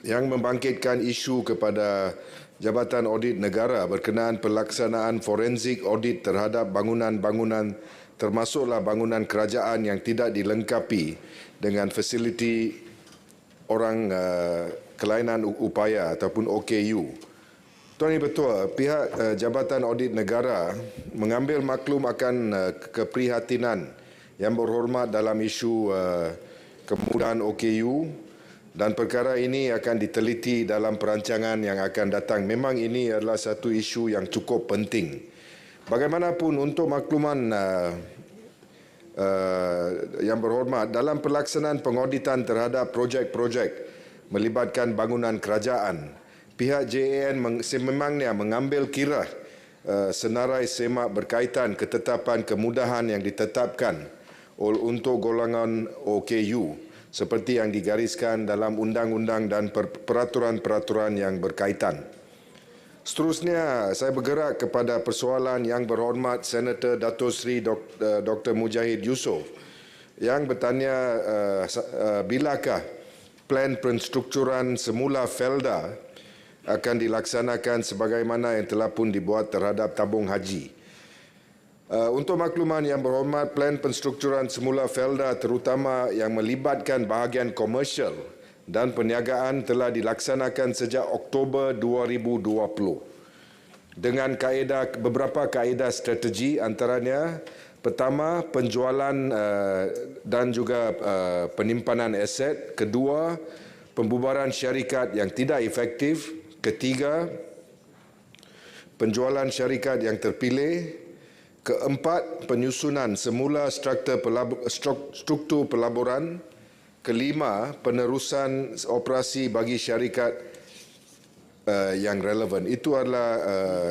yang membangkitkan isu kepada Jabatan Audit Negara berkenaan pelaksanaan forensik audit terhadap bangunan-bangunan termasuklah bangunan kerajaan yang tidak dilengkapi dengan fasiliti orang kelainan upaya ataupun OKU. Tuan Ibu Ketua, pihak Jabatan Audit Negara mengambil maklum akan keprihatinan yang berhormat dalam isu kemudahan OKU dan perkara ini akan diteliti dalam perancangan yang akan datang. Memang ini adalah satu isu yang cukup penting. Bagaimanapun untuk makluman yang berhormat, dalam pelaksanaan pengauditan terhadap projek-projek melibatkan bangunan kerajaan, pihak JAN sememangnya mengambil kira senarai semak berkaitan ketetapan kemudahan yang ditetapkan untuk golongan OKU seperti yang digariskan dalam undang-undang dan peraturan-peraturan yang berkaitan. Seterusnya, saya bergerak kepada persoalan yang berhormat Senator Dato' Seri Dr. Mujahid Yusof yang bertanya bilakah plan penstrukturan semula Felda akan dilaksanakan sebagaimana yang telah pun dibuat terhadap tabung haji. Untuk makluman yang berhormat, plan penstrukturan semula Felda terutama yang melibatkan bahagian komersial dan perniagaan telah dilaksanakan sejak Oktober 2020 dengan beberapa kaedah strategi, antaranya pertama, penjualan dan juga penyimpanan aset, kedua, pembubaran syarikat yang tidak efektif, ketiga, penjualan syarikat yang terpilih, keempat, penyusunan semula struktur pelaburan. Kelima, penerusan operasi bagi syarikat yang relevan. Itu adalah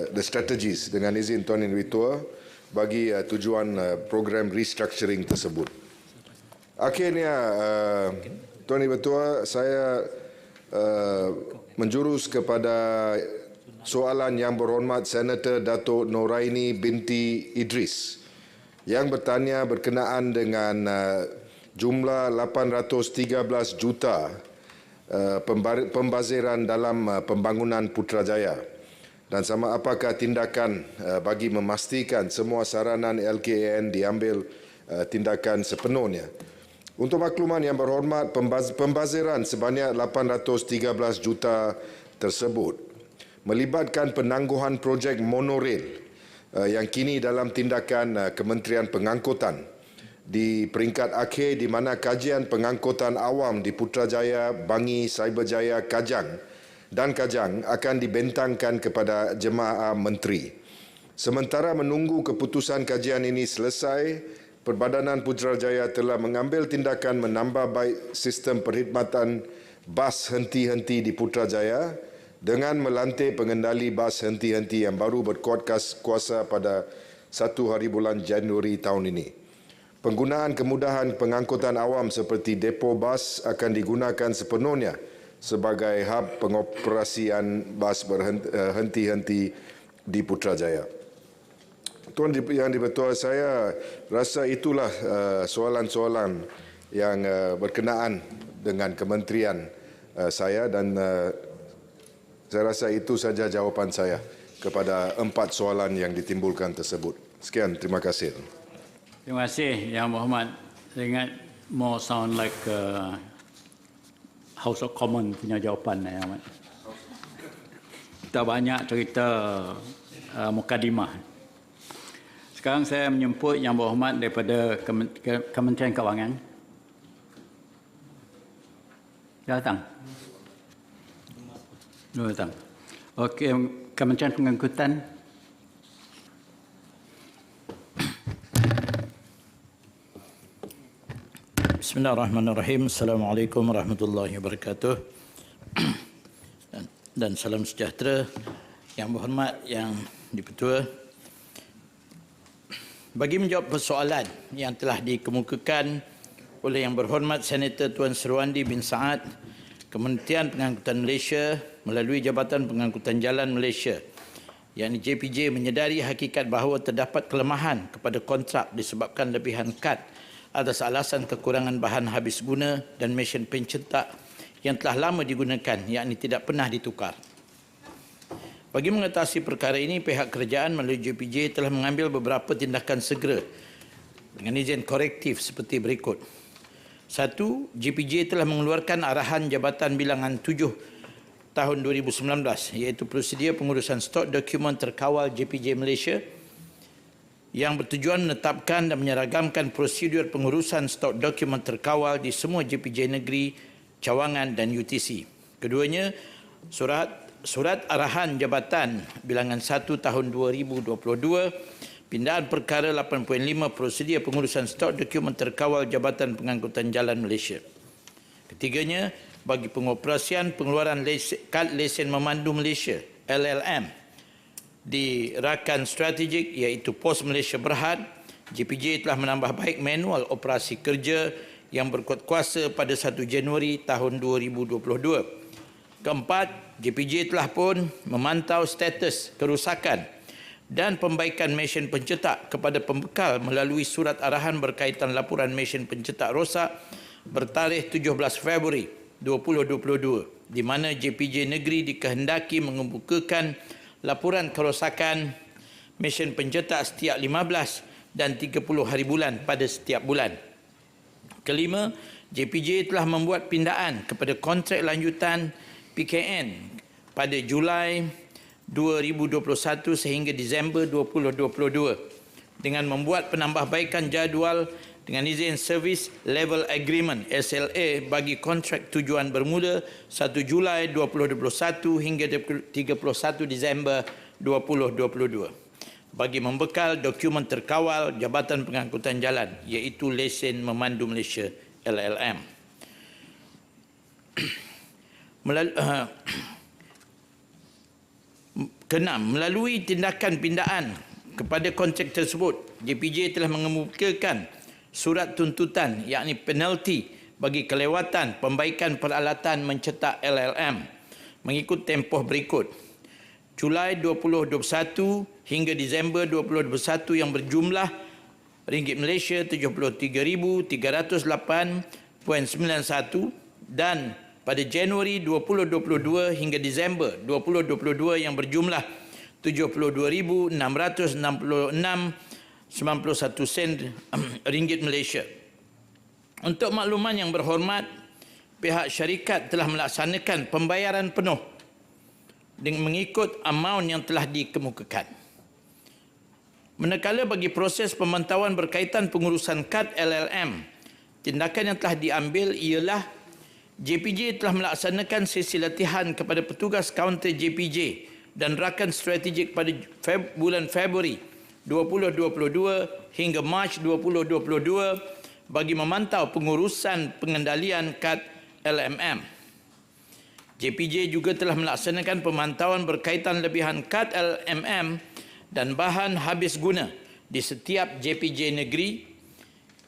the strategies dengan izin Tuan Yang Dipertua bagi tujuan program restructuring tersebut. Akhirnya, Tuan Yang Dipertua, saya menjurus kepada soalan yang berhormat Senator Dato' Noraini binti Idris yang bertanya berkenaan dengan jumlah 813 juta pembaziran dalam pembangunan Putrajaya dan sama apakah tindakan bagi memastikan semua saranan LKAN diambil tindakan sepenuhnya. Untuk makluman yang berhormat, pembaziran sebanyak 813 juta tersebut melibatkan penangguhan projek monorail yang kini dalam tindakan Kementerian Pengangkutan di peringkat akhir di mana kajian pengangkutan awam di Putrajaya, Bangi, Cyberjaya, Kajang dan Kajang akan dibentangkan kepada jemaah menteri. Sementara menunggu keputusan kajian ini selesai, Perbadanan Putrajaya telah mengambil tindakan menambah baik sistem perkhidmatan bas henti-henti di Putrajaya dengan melantik pengendali bas henti-henti yang baru berkuat kuasa pada 1 hari bulan Januari tahun ini. Penggunaan kemudahan pengangkutan awam seperti depo bas akan digunakan sepenuhnya sebagai hub pengoperasian bas berhenti-henti di Putrajaya. Tuan Yang Dipertua, saya rasa itulah soalan-soalan yang berkenaan dengan kementerian saya dan saya rasa itu saja jawapan saya kepada 4 soalan yang ditimbulkan tersebut. Sekian, terima kasih. Terima kasih, Yang Berhormat. Saya ingat more sound like House of Commons punya jawapan, Yang Berhormat. Kita banyak cerita mukadimah. Sekarang saya menjemput Yang Berhormat daripada Kementerian Kewangan. Dah datang? Datang. Okey, Kementerian Pengangkutan. Bismillahirrahmanirrahim. Assalamualaikum warahmatullahi wabarakatuh. Dan salam sejahtera. Yang berhormat, Yang Dipertua. Bagi menjawab persoalan yang telah dikemukakan oleh Yang Berhormat Senator Tuan Seruandi bin Saad, Kementerian Pengangkutan Malaysia melalui Jabatan Pengangkutan Jalan Malaysia, yakni JPJ, menyedari hakikat bahawa terdapat kelemahan kepada kontrak disebabkan lebihan kad atas alasan kekurangan bahan habis guna dan mesin pencetak yang telah lama digunakan, yakni tidak pernah ditukar. Bagi mengatasi perkara ini, pihak kerajaan melalui JPJ telah mengambil beberapa tindakan segera dengan izin korektif seperti berikut. 1. JPJ telah mengeluarkan arahan Jabatan Bilangan 7 tahun 2019 iaitu prosedur pengurusan stok dokumen terkawal JPJ Malaysia yang bertujuan menetapkan dan menyeragamkan prosedur pengurusan stok dokumen terkawal di semua JPJ negeri, cawangan dan UTC. Keduanya, Surat Arahan Jabatan Bilangan 1 tahun 2022, Pindaan Perkara 8.5 Prosedur Pengurusan Stok Dokumen Terkawal Jabatan Pengangkutan Jalan Malaysia. Ketiganya, bagi pengoperasian pengeluaran kad lesen memandu Malaysia, LLM, di rakan strategik iaitu Pos Malaysia Berhad, JPJ telah menambah baik manual operasi kerja yang berkuat kuasa pada 1 Januari tahun 2022. Keempat, JPJ telah pun memantau status kerusakan dan pembaikan mesin pencetak kepada pembekal melalui surat arahan berkaitan laporan mesin pencetak rosak bertarikh 17 Februari 2022, di mana JPJ negeri dikehendaki mengemukakan laporan kerosakan mesin pencetak setiap 15 dan 30 hari bulan pada setiap bulan. Kelima, JPJ telah membuat pindaan kepada kontrak lanjutan PKN pada Julai 2021 sehingga Disember 2022 dengan membuat penambahbaikan jadual dengan izin Service Level Agreement SLA bagi kontrak tujuan bermula 1 Julai 2021 hingga 31 Disember 2022 bagi membekal dokumen terkawal Jabatan Pengangkutan Jalan iaitu lesen memandu Malaysia LLM. Keenam, melalui tindakan pindaan kepada kontrak tersebut, JPJ telah mengemukakan surat tuntutan yakni penalti bagi kelewatan pembaikan peralatan mencetak LLM mengikut tempoh berikut. Julai 2021 hingga Disember 2021 yang berjumlah ringgit Malaysia 73,308.91 dan pada Januari 2022 hingga Disember 2022 yang berjumlah 72,666.91 sen ringgit Malaysia. Untuk makluman yang berhormat, pihak syarikat telah melaksanakan pembayaran penuh dengan mengikut amaun yang telah dikemukakan. Manakala bagi proses pemantauan berkaitan pengurusan kad LLM, tindakan yang telah diambil ialah JPJ telah melaksanakan sesi latihan kepada petugas kaunter JPJ dan rakan strategik pada bulan Februari 2022 hingga Mac 2022 bagi memantau pengurusan pengendalian kad LMM. JPJ juga telah melaksanakan pemantauan berkaitan lebihan kad LMM dan bahan habis guna di setiap JPJ negeri.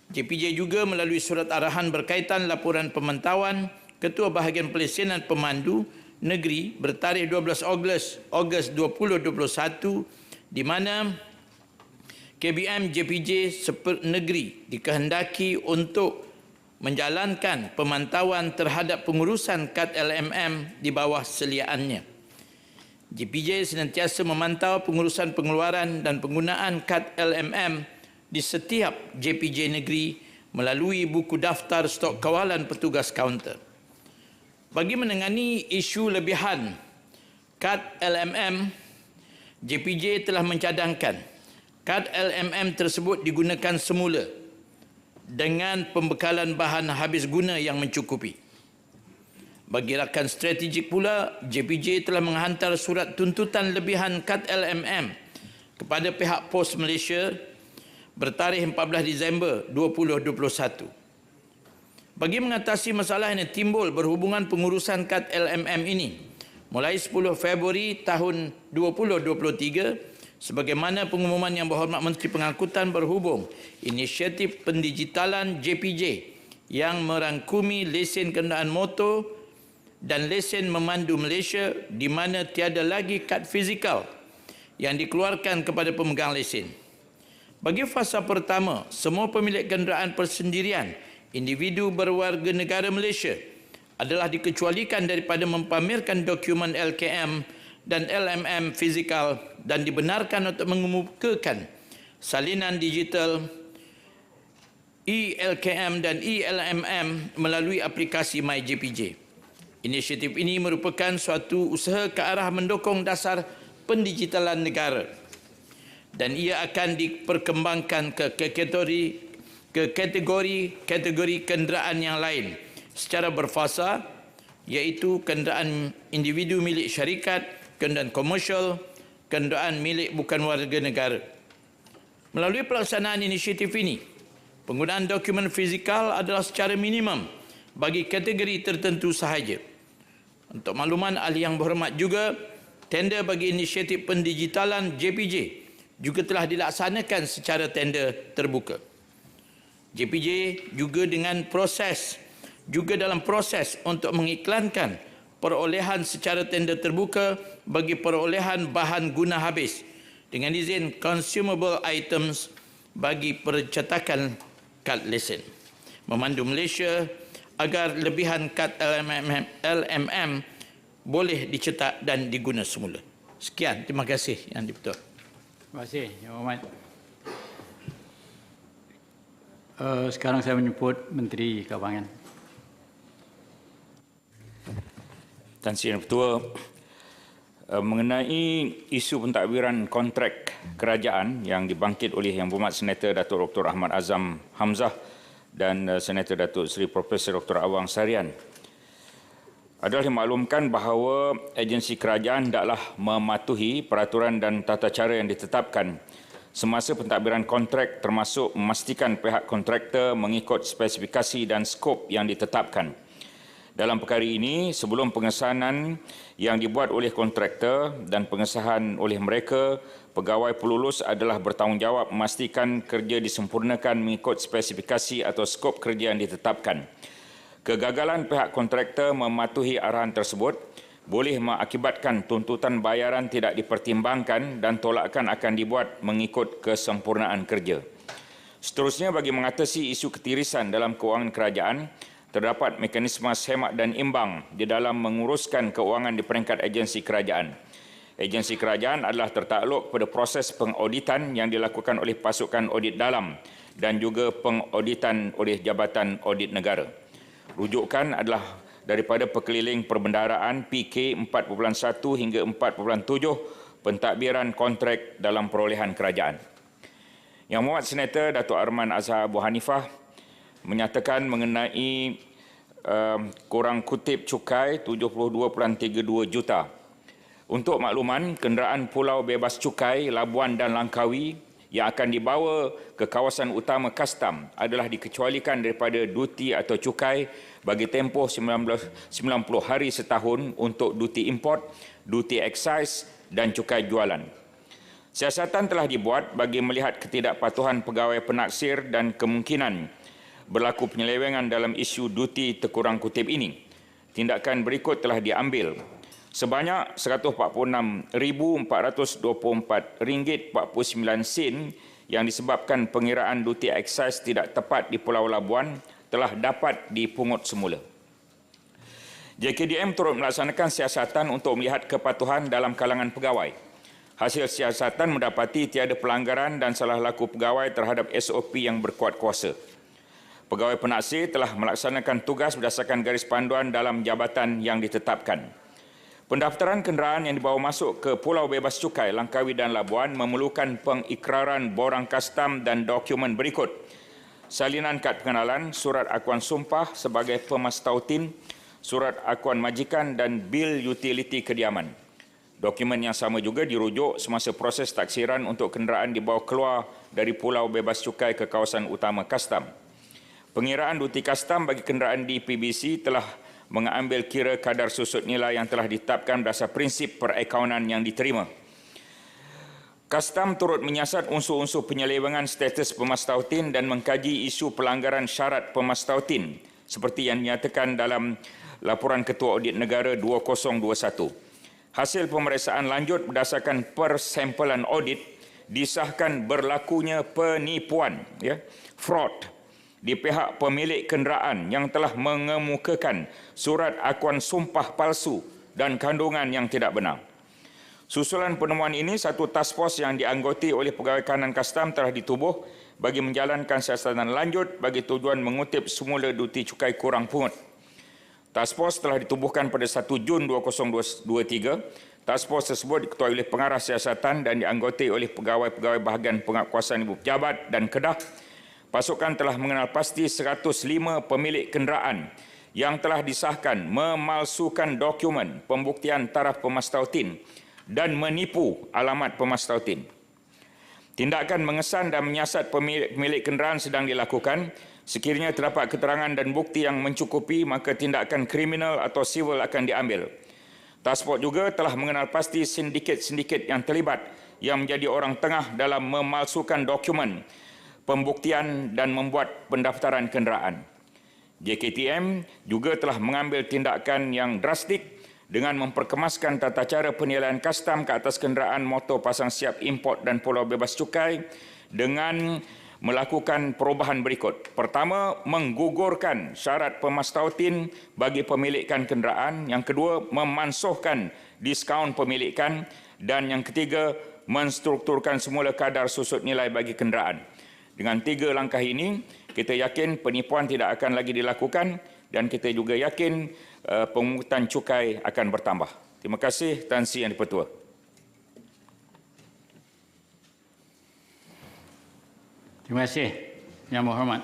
JPJ juga melalui surat arahan berkaitan laporan pemantauan Ketua Bahagian Pelesenan Pemandu Negeri bertarikh 12 Ogos 2021 di mana KBM JPJ Negeri dikehendaki untuk menjalankan pemantauan terhadap pengurusan kad LMM di bawah seliaannya. JPJ senantiasa memantau pengurusan pengeluaran dan penggunaan kad LMM di setiap JPJ negeri melalui buku daftar stok kawalan petugas kaunter. Bagi menangani isu lebihan kad LMM, JPJ telah mencadangkan kad LMM tersebut digunakan semula dengan pembekalan bahan habis guna yang mencukupi. Bagi rakan strategik pula, JPJ telah menghantar surat tuntutan lebihan kad LMM kepada pihak Pos Malaysia bertarikh 14 Disember 2021. Bagi mengatasi masalah yang timbul berhubungan pengurusan kad LMM ini, mulai 10 Februari tahun 2023, sebagaimana pengumuman Yang Berhormat Menteri Pengangkutan berhubung inisiatif pendigitalan JPJ yang merangkumi lesen kenderaan motor dan lesen memandu Malaysia di mana tiada lagi kad fizikal yang dikeluarkan kepada pemegang lesen. Bagi fasa pertama, semua pemilik kenderaan persendirian, individu berwarga negara Malaysia adalah dikecualikan daripada mempamerkan dokumen LKM dan LMM fizikal dan dibenarkan untuk mengemukakan salinan digital e-LKM dan e-LMM melalui aplikasi MyJPJ. Inisiatif ini merupakan suatu usaha ke arah mendukung dasar pendigitalan negara dan ia akan diperkembangkan ke kategori kenderaan yang lain secara berfasa, iaitu kenderaan individu milik syarikat, kenderaan komersial, kenderaan milik bukan warga negara. Melalui pelaksanaan inisiatif ini, penggunaan dokumen fizikal adalah secara minimum bagi kategori tertentu sahaja. Untuk makluman ahli yang berhormat juga, tender bagi inisiatif pendigitalan JPJ juga telah dilaksanakan secara tender terbuka. JPJ juga dalam proses untuk mengiklankan perolehan secara tender terbuka bagi perolehan bahan guna habis dengan izin consumable items bagi percetakan kad lesen. Memandu Malaysia agar lebihan kad LMM boleh dicetak dan diguna semula. Sekian, terima kasih Yang di-Pertua. Terima kasih, Yang Berhormat. Sekarang saya menyebut Menteri Keuangan. Tan Sri Yang Pertua, mengenai isu pentadbiran kontrak kerajaan yang dibangkit oleh Yang Berhormat Senator Datuk Dr. Ahmad Azam Hamzah dan Senator Datuk Seri Profesor Dr. Awang Sarian, adalah dimaklumkan bahawa agensi kerajaan hendaklah mematuhi peraturan dan tata cara yang ditetapkan semasa pentadbiran kontrak, termasuk memastikan pihak kontraktor mengikut spesifikasi dan skop yang ditetapkan. Dalam perkara ini, sebelum pengesahan yang dibuat oleh kontraktor dan pengesahan oleh mereka, pegawai pelulus adalah bertanggungjawab memastikan kerja disempurnakan mengikut spesifikasi atau skop kerja yang ditetapkan. Kegagalan pihak kontraktor mematuhi arahan tersebut boleh mengakibatkan tuntutan bayaran tidak dipertimbangkan dan tolakan akan dibuat mengikut kesempurnaan kerja. Seterusnya, bagi mengatasi isu ketirisan dalam keuangan kerajaan, terdapat mekanisme semak dan imbang di dalam menguruskan keuangan di peringkat agensi kerajaan. Agensi kerajaan adalah tertakluk pada proses pengauditan yang dilakukan oleh pasukan audit dalam dan juga pengauditan oleh Jabatan Audit Negara. Rujukan adalah daripada Perkeliling Perbendaharaan PK 4.1 hingga 4.7 pentadbiran kontrak dalam perolehan kerajaan. Yang Berhormat Senator Datuk Arman Azhar Abu Hanifah menyatakan mengenai kurang kutip cukai 72.32 juta. Untuk makluman, kenderaan Pulau Bebas Cukai, Labuan dan Langkawi yang akan dibawa ke kawasan utama kastam adalah dikecualikan daripada duti atau cukai bagi tempoh 90 hari setahun untuk duti import, duti excise dan cukai jualan. Siasatan telah dibuat bagi melihat ketidakpatuhan pegawai penaksir dan kemungkinan berlaku penyelewengan dalam isu duti terkurang kutip ini. Tindakan berikut telah diambil. Sebanyak RM144.49 yang disebabkan pengiraan duti excise tidak tepat di Pulau Labuan telah dapat dipungut semula. JKDM turut melaksanakan siasatan untuk melihat kepatuhan dalam kalangan pegawai. Hasil siasatan mendapati tiada pelanggaran dan salah laku pegawai terhadap SOP yang berkuat kuasa. Pegawai penaksir telah melaksanakan tugas berdasarkan garis panduan dalam jabatan yang ditetapkan. Pendaftaran kenderaan yang dibawa masuk ke Pulau Bebas Cukai, Langkawi dan Labuan memerlukan pengikraran borang kastam dan dokumen berikut: salinan kad pengenalan, surat akuan sumpah sebagai pemastautin, surat akuan majikan dan bil utiliti kediaman. Dokumen yang sama juga dirujuk semasa proses taksiran untuk kenderaan dibawa keluar dari Pulau Bebas Cukai ke kawasan utama kastam. Pengiraan duti kastam bagi kenderaan di PBC telah mengambil kira kadar susut nilai yang telah ditetapkan berdasar prinsip perakaunan yang diterima. Kastam turut menyiasat unsur-unsur penyelewengan status pemastautin dan mengkaji isu pelanggaran syarat pemastautin seperti yang dinyatakan dalam laporan Ketua Audit Negara 2021. Hasil pemeriksaan lanjut berdasarkan persampelan audit disahkan berlakunya penipuan, fraud di pihak pemilik kenderaan yang telah mengemukakan surat akuan sumpah palsu dan kandungan yang tidak benar. Susulan penemuan ini, satu task force yang dianggoti oleh Pegawai Kanan Kastam telah ditubuh bagi menjalankan siasatan lanjut bagi tujuan mengutip semula duti cukai kurang pungut. Task force telah ditubuhkan pada 1 Jun 2023. Task force tersebut diketuai oleh pengarah siasatan dan dianggoti oleh pegawai-pegawai bahagian penguatkuasaan ibu pejabat dan Kedah. Pasukan telah mengenal pasti 105 pemilik kenderaan yang telah disahkan memalsukan dokumen pembuktian taraf pemastautin dan menipu alamat pemastautin. Tindakan mengesan dan menyiasat pemilik kenderaan sedang dilakukan. Sekiranya terdapat keterangan dan bukti yang mencukupi, maka tindakan kriminal atau sivil akan diambil. Task Force juga telah mengenal pasti sindiket-sindiket yang terlibat yang menjadi orang tengah dalam memalsukan dokumen pembuktian dan membuat pendaftaran kenderaan. JKTM juga telah mengambil tindakan yang drastik dengan memperkemaskan tata cara penilaian kastam ke atas kenderaan motor pasang siap import dan pulau bebas cukai dengan melakukan perubahan berikut. Pertama, menggugurkan syarat pemastautin bagi pemilikan kenderaan. Yang kedua, memansuhkan diskaun pemilikan. Dan yang ketiga, menstrukturkan semula kadar susut nilai bagi kenderaan. Dengan 3 langkah ini, kita yakin penipuan tidak akan lagi dilakukan dan kita juga yakin pemungutan cukai akan bertambah. Terima kasih, Tan Sri Yang di-Pertua. Terima kasih, Yang Berhormat.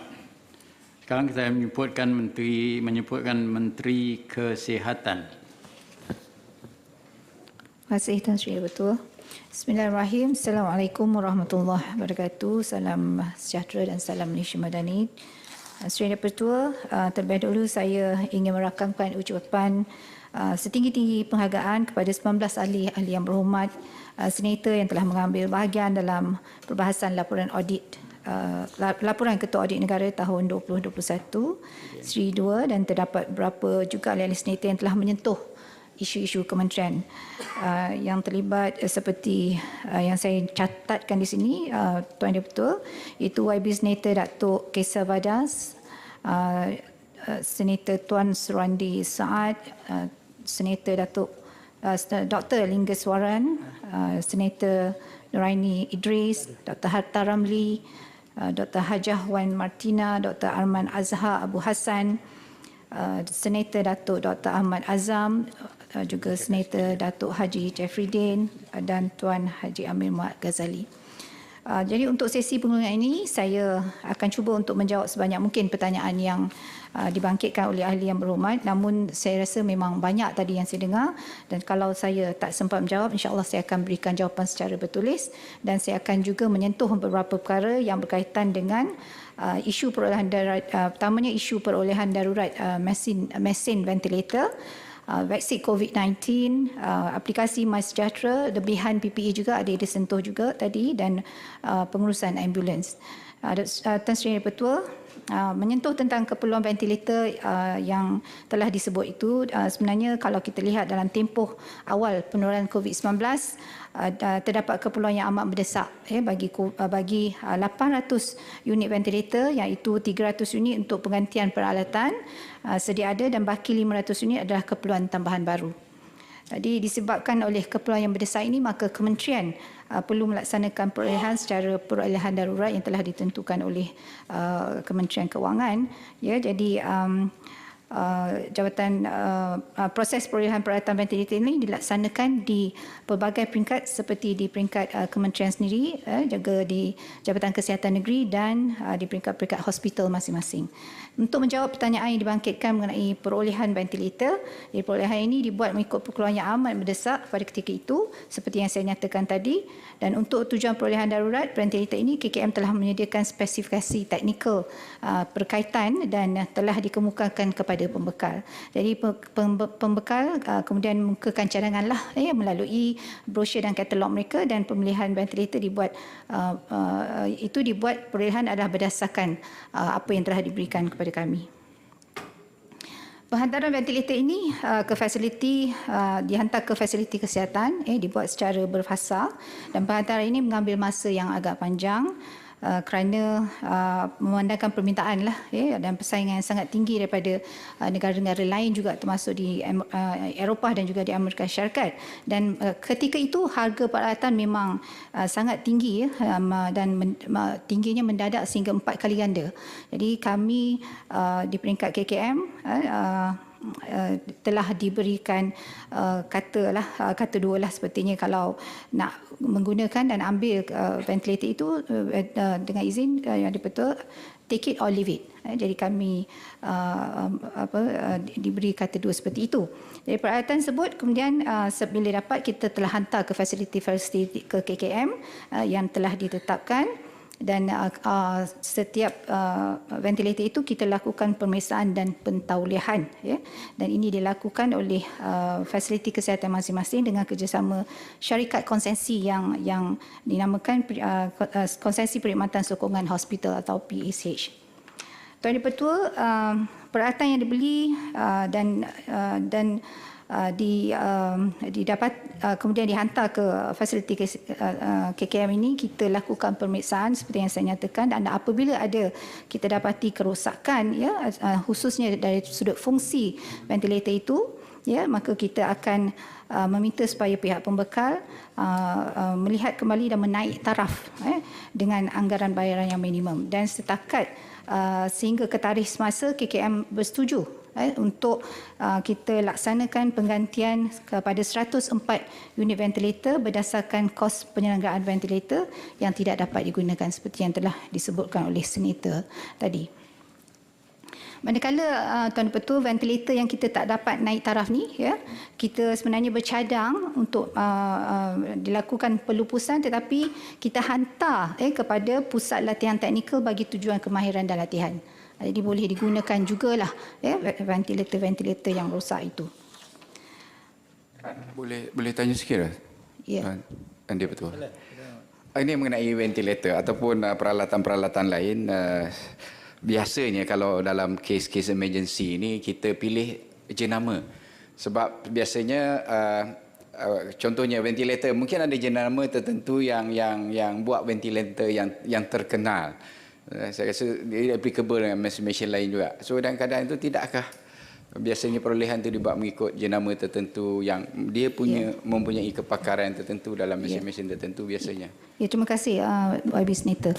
Sekarang kita menyebutkan Menteri Kesihatan. Terima kasih, Tan Sri Yang. Bismillahirrahmanirrahim. Assalamualaikum warahmatullahi wabarakatuh. Salam sejahtera dan salam Malaysia Madani. Sri Yang Pertua, terlebih dahulu saya ingin merakamkan ucapan setinggi-tinggi penghargaan kepada 19 ahli-ahli yang berhormat, senator yang telah mengambil bahagian dalam perbahasan laporan Ketua Audit Negara tahun 2021 Seri 2, dan terdapat beberapa juga ahli-ahli senator yang telah menyentuh isu-isu kementerian yang terlibat seperti yang saya catatkan di sini, Tuan Deputua, itu YB Senator Datuk Kaisar Vadas, Senator Tuan Suruandi Saad, Senator Datuk Dr. Linggeswaran, Senator Nuraini Idris, Dr. Harta Ramli, Dr. Hajah Wan Martina, Dr. Arman Azhar Abu Hassan, Senator Datuk Dr. Ahmad Azam, juga Senator Datuk Haji Jeffrey dan Tuan Haji Amir Muhammad Ghazali. Jadi untuk sesi pengulangan ini, saya akan cuba untuk menjawab sebanyak mungkin pertanyaan yang dibangkitkan oleh ahli yang berhormat. Namun saya rasa memang banyak tadi yang saya dengar, dan kalau saya tak sempat menjawab, insya-Allah saya akan berikan jawapan secara bertulis, dan saya akan juga menyentuh beberapa perkara yang berkaitan dengan isu perolehan darurat, pertamanya isu perolehan darurat mesin ventilator, vaksin COVID-19, aplikasi MySejahtera, lebihan PPE juga ada disentuh juga tadi, dan pengurusan ambulans. Tan Sri Yang Pertua menyentuh tentang keperluan ventilator yang telah disebut itu. Sebenarnya kalau kita lihat dalam tempoh awal penularan COVID-19, terdapat keperluan yang amat mendesak bagi 800 unit ventilator, iaitu 300 unit untuk penggantian peralatan sedia ada dan baki 500 unit adalah keperluan tambahan baru. Jadi disebabkan oleh keperluan yang mendesak ini, maka kementerian perlu melaksanakan perolehan secara perolehan darurat yang telah ditentukan oleh Kementerian Kewangan. Ya, jadi proses perolehan peralatan ventilator ini dilaksanakan di pelbagai peringkat, seperti di peringkat kementerian sendiri, juga di Jabatan Kesihatan Negeri dan di peringkat-peringkat hospital masing-masing. Untuk menjawab pertanyaan yang dibangkitkan mengenai perolehan ventilator, perolehan ini dibuat mengikut keperluan yang amat mendesak pada ketika itu, seperti yang saya nyatakan tadi. Dan untuk tujuan perolehan darurat ventilator ini, KKM telah menyediakan spesifikasi teknikal berkaitan dan telah dikemukakan kepada pembekal. Jadi pembekal kemudian mengemukakan cadanganlah melalui brosur dan katalog mereka, dan pemilihan ventilator dibuat perolehan adalah berdasarkan apa yang telah diberikan kepada kami. Penghantaran ventilator ini dihantar ke fasiliti kesihatan, dibuat secara berfasa, dan penghantaran ini mengambil masa yang agak panjang. kerana memandangkan permintaan lah dan persaingan yang sangat tinggi daripada negara-negara lain juga termasuk di Eropah dan juga di Amerika Syarikat. Dan ketika itu harga peralatan memang sangat tinggi dan tingginya mendadak sehingga 4 kali ganda. Jadi kami di peringkat KKM telah diberikan kata dua lah sepertinya kalau nak menggunakan dan ambil ventilator itu dengan izin yang dibetul, take it or leave it. Jadi kami diberi kata dua seperti itu. Jadi peralatan tersebut kemudian bila dapat kita telah hantar ke fasiliti ke KKM yang telah ditetapkan. Dan setiap ventilator itu kita lakukan pemeriksaan dan pentaulihan, ya. Dan ini dilakukan oleh fasiliti kesihatan masing-masing dengan kerjasama syarikat konsensi yang dinamakan Konsensi Perkhidmatan Sokongan Hospital atau PSH. Tuan Di-Pertua, peralatan yang dibeli dan didapat kemudian dihantar ke fasiliti KKM ini, kita lakukan pemeriksaan seperti yang saya nyatakan, dan apabila ada kita dapati kerosakan, ya, khususnya dari sudut fungsi ventilator itu, ya, maka kita akan meminta supaya pihak pembekal melihat kembali dan menaik taraf dengan anggaran bayaran yang minimum. Dan setakat sehingga ke tarikh semasa KKM bersetuju untuk kita laksanakan penggantian kepada 104 unit ventilator berdasarkan kos penyelenggaraan ventilator yang tidak dapat digunakan seperti yang telah disebutkan oleh senator tadi. Manakala Tuan Di-Pertua, ventilator yang kita tak dapat naik taraf ni, ya, kita sebenarnya bercadang untuk dilakukan pelupusan, tetapi kita hantar kepada pusat latihan teknikal bagi tujuan kemahiran dan latihan. Jadi boleh digunakan jugalah, ya, ventilator-ventilator yang rosak itu. Boleh tanya sikit lah? Ya. Andi betul. Ini mengenai ventilator ataupun peralatan-peralatan lain. Biasanya kalau dalam kes-kes emergency ini kita pilih jenama. Sebab biasanya contohnya ventilator, mungkin ada jenama tertentu yang buat ventilator yang terkenal. Saya rasa dia applicable dengan mesin-mesin lain juga. So dalam keadaan itu tidakkah biasanya perolehan itu dibuat mengikut jenama tertentu yang dia mempunyai kepakaran tertentu dalam mesin-mesin tertentu biasanya? Ya, terima kasih YB Senator.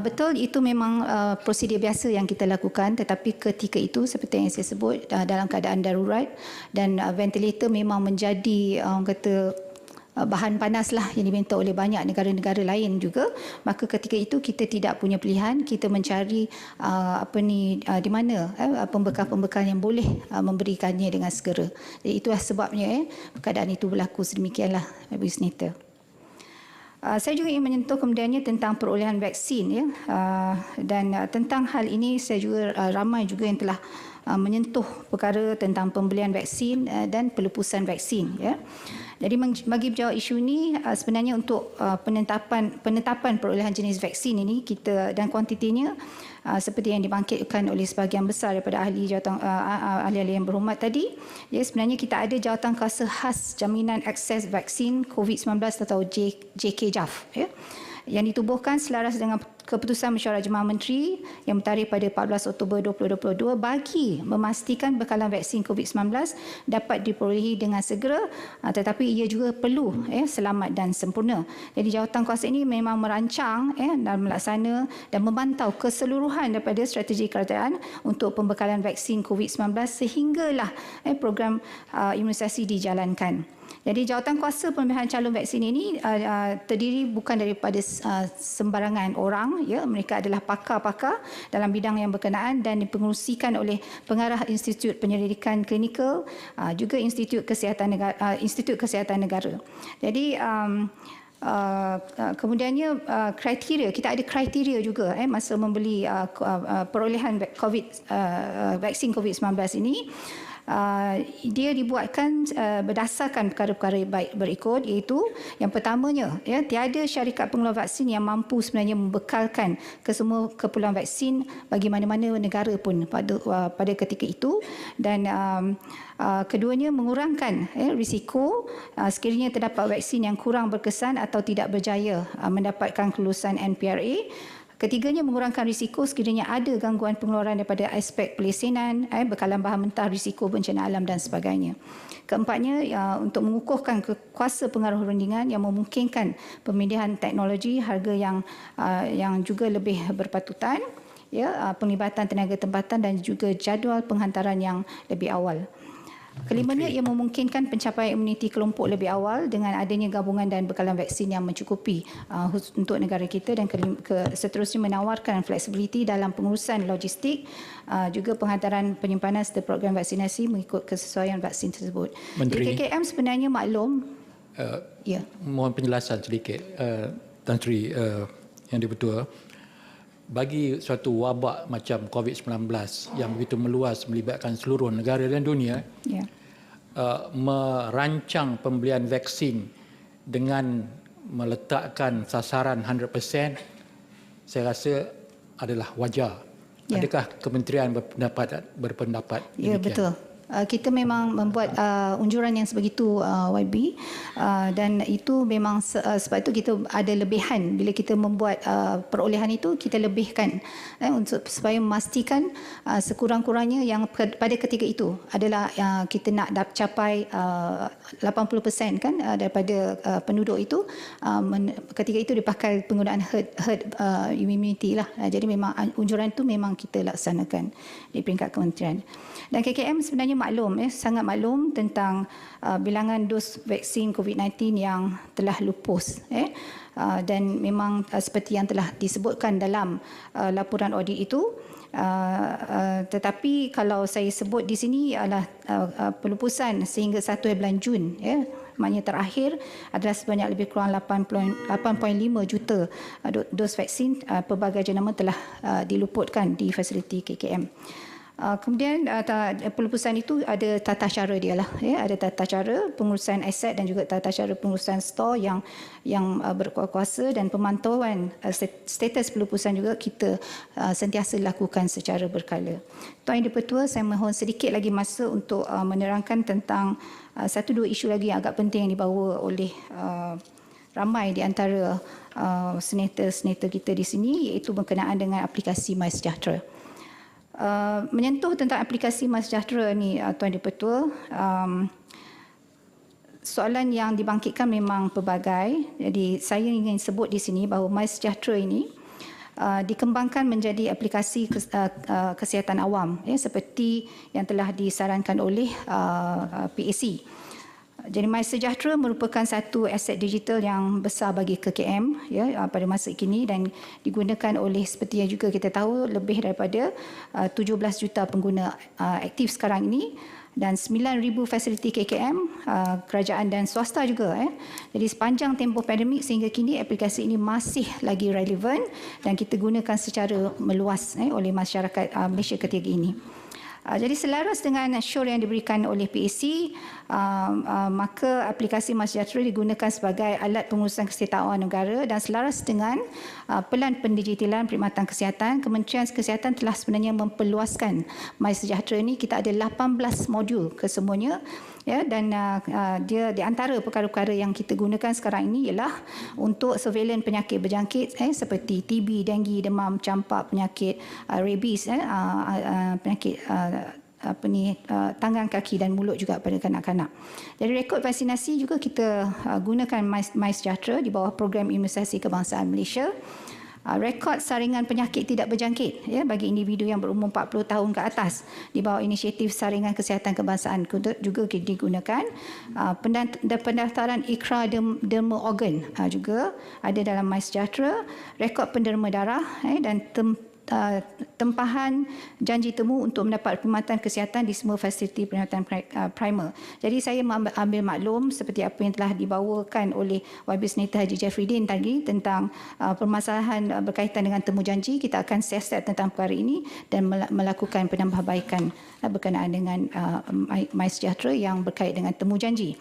Betul, itu memang prosedur biasa yang kita lakukan, tetapi ketika itu seperti yang saya sebut dalam keadaan darurat dan ventilator memang menjadi bahan panas lah yang diminta oleh banyak negara-negara lain juga, maka ketika itu kita tidak punya pilihan, kita mencari di mana pembekal-pembekal yang boleh memberikannya dengan segera. Jadi itulah sebabnya keadaan itu berlaku sedemikianlah, Ibu Senator. Saya juga ingin menyentuh kemudiannya tentang perolehan vaksin, ya, dan tentang hal ini saya juga ramai juga yang telah menyentuh perkara tentang pembelian vaksin dan pelupusan vaksin, ya. Jadi bagi menjawab isu ini, sebenarnya untuk penetapan perolehan jenis vaksin ini kita dan kuantitinya seperti yang dibangkitkan oleh sebahagian besar daripada ahli-ahli yang berhormat tadi, ya, sebenarnya kita ada Jawatankuasa Khas Jaminan Akses Vaksin COVID-19 atau JKJAV, ya, yang ditubuhkan selaras dengan Keputusan Mesyuarat Jemaah Menteri yang bertarikh pada 14 Oktober 2022 bagi memastikan bekalan vaksin COVID-19 dapat diperolehi dengan segera, tetapi ia juga perlu selamat dan sempurna. Jadi Jawatankuasa ini memang merancang dan melaksana dan memantau keseluruhan daripada strategi kerajaan untuk pembekalan vaksin COVID-19 sehinggalah program imunisasi dijalankan. Jadi Jawatankuasa pemilihan calon vaksin ini terdiri bukan daripada sembarangan orang, ya, mereka adalah pakar-pakar dalam bidang yang berkenaan dan dipengerusikan oleh pengarah Institut Penyelidikan Klinikal, juga Institut Kesihatan Negara. Jadi kemudiannya kriteria, kita ada kriteria juga masa membeli perolehan vaksin COVID-19 ini. Dia dibuatkan berdasarkan perkara-perkara baik berikut, iaitu yang pertamanya, ya, tiada syarikat pengeluar vaksin yang mampu sebenarnya membekalkan ke semua keperluan vaksin bagi mana-mana negara pun pada ketika itu, dan keduanya mengurangkan risiko sekiranya terdapat vaksin yang kurang berkesan atau tidak berjaya mendapatkan kelulusan NPRA. Ketiganya, mengurangkan risiko sekiranya ada gangguan pengeluaran daripada aspek pelesenan, bekalan bahan mentah, risiko bencana alam dan sebagainya. Keempatnya, untuk mengukuhkan kuasa pengaruh rundingan yang memungkinkan pemindahan teknologi harga yang juga lebih berpatutan, penglibatan tenaga tempatan dan juga jadual penghantaran yang lebih awal. Kelimanya, ia memungkinkan pencapaian imuniti kelompok lebih awal dengan adanya gabungan dan bekalan vaksin yang mencukupi untuk negara kita, dan seterusnya menawarkan fleksibiliti dalam pengurusan logistik, juga penghantaran penyimpanan serta program vaksinasi mengikut kesesuaian vaksin tersebut. Menteri. Jadi KKM sebenarnya maklum. Ya. Mohon penjelasan sedikit, Tan Sri Yang di-Pertua. Bagi suatu wabak macam COVID-19 yang begitu meluas melibatkan seluruh negara dan dunia, merancang pembelian vaksin dengan meletakkan sasaran 100%, saya rasa adalah wajar. Adakah kementerian berpendapat demikian? Ya, betul. Kita memang membuat unjuran yang sebegitu, YB, dan itu memang sebab itu kita ada lebihan bila kita membuat perolehan itu, kita lebihkan untuk supaya memastikan sekurang-kurangnya yang pada ketika itu adalah kita nak capai 80% kan daripada penduduk itu, ketika itu dipakai penggunaan herd immunity lah. Jadi memang unjuran itu memang kita laksanakan di peringkat kementerian. Dan KKM sebenarnya maklum, sangat maklum tentang bilangan dos vaksin COVID-19 yang telah lupus. Dan memang seperti yang telah disebutkan dalam laporan audit itu, tetapi kalau saya sebut di sini adalah pelupusan sehingga 1 bulan Jun, maknanya terakhir adalah sebanyak lebih kurang 8.5 juta dos vaksin pelbagai jenama telah diluputkan di fasiliti KKM. Kemudian pelupusan itu ada tata cara dia lah, ada tata cara pengurusan aset dan juga tata cara pengurusan stor yang berkuasa, dan pemantauan status pelupusan juga kita sentiasa lakukan secara berkala. Tuan Yang di-Pertua, saya mohon sedikit lagi masa untuk menerangkan tentang satu dua isu lagi yang agak penting yang dibawa oleh ramai di antara senator-senator kita di sini, iaitu berkenaan dengan aplikasi MySejahtera. Menyentuh tentang aplikasi MySejahtera ni, Tuan di-Pertua, soalan yang dibangkitkan memang pelbagai. Jadi saya ingin sebut di sini bahawa MySejahtera ini dikembangkan menjadi aplikasi kesihatan awam, seperti yang telah disarankan oleh PAC. Jadi MySejahtera merupakan satu aset digital yang besar bagi KKM pada masa kini, dan digunakan oleh, seperti yang juga kita tahu, lebih daripada 17 juta pengguna aktif sekarang ini, dan 9,000 fasiliti KKM, kerajaan dan swasta juga. Jadi sepanjang tempoh pandemik sehingga kini, aplikasi ini masih lagi relevan dan kita gunakan secara meluas oleh masyarakat Malaysia ketika ini. Jadi selaras dengan syur yang diberikan oleh PAC, maka aplikasi MySejahtera digunakan sebagai alat pengurusan kesihatan awam negara, dan selaras dengan pelan pendigitalan perkhidmatan kesihatan, Kementerian Kesihatan telah sebenarnya memperluaskan MySejahtera ini. Kita ada 18 modul kesemuanya, dan dia di antara perkara-perkara yang kita gunakan sekarang ini ialah untuk surveillance penyakit berjangkit seperti TB, denggi, demam, campak, penyakit rabies, penyakit tangan, kaki dan mulut juga pada kanak-kanak. Jadi rekod vaksinasi juga kita gunakan MySejahtera di bawah program imunisasi kebangsaan Malaysia. Rekod saringan penyakit tidak berjangkit bagi individu yang berumur 40 tahun ke atas di bawah inisiatif saringan kesihatan kebangsaan juga digunakan. Pendaftaran ikrar derma organ juga ada dalam MySejahtera. Rekod penderma darah dan tempahan janji temu untuk mendapat perkhidmatan kesihatan di semua fasiliti perawatan primer. Jadi saya ambil maklum seperti apa yang telah dibawakan oleh YB Senator Haji Jafridin tadi tentang permasalahan berkaitan dengan temu janji. Kita akan siasat tentang perkara ini dan melakukan penambahbaikan berkenaan dengan MySejahtera yang berkait dengan temu janji.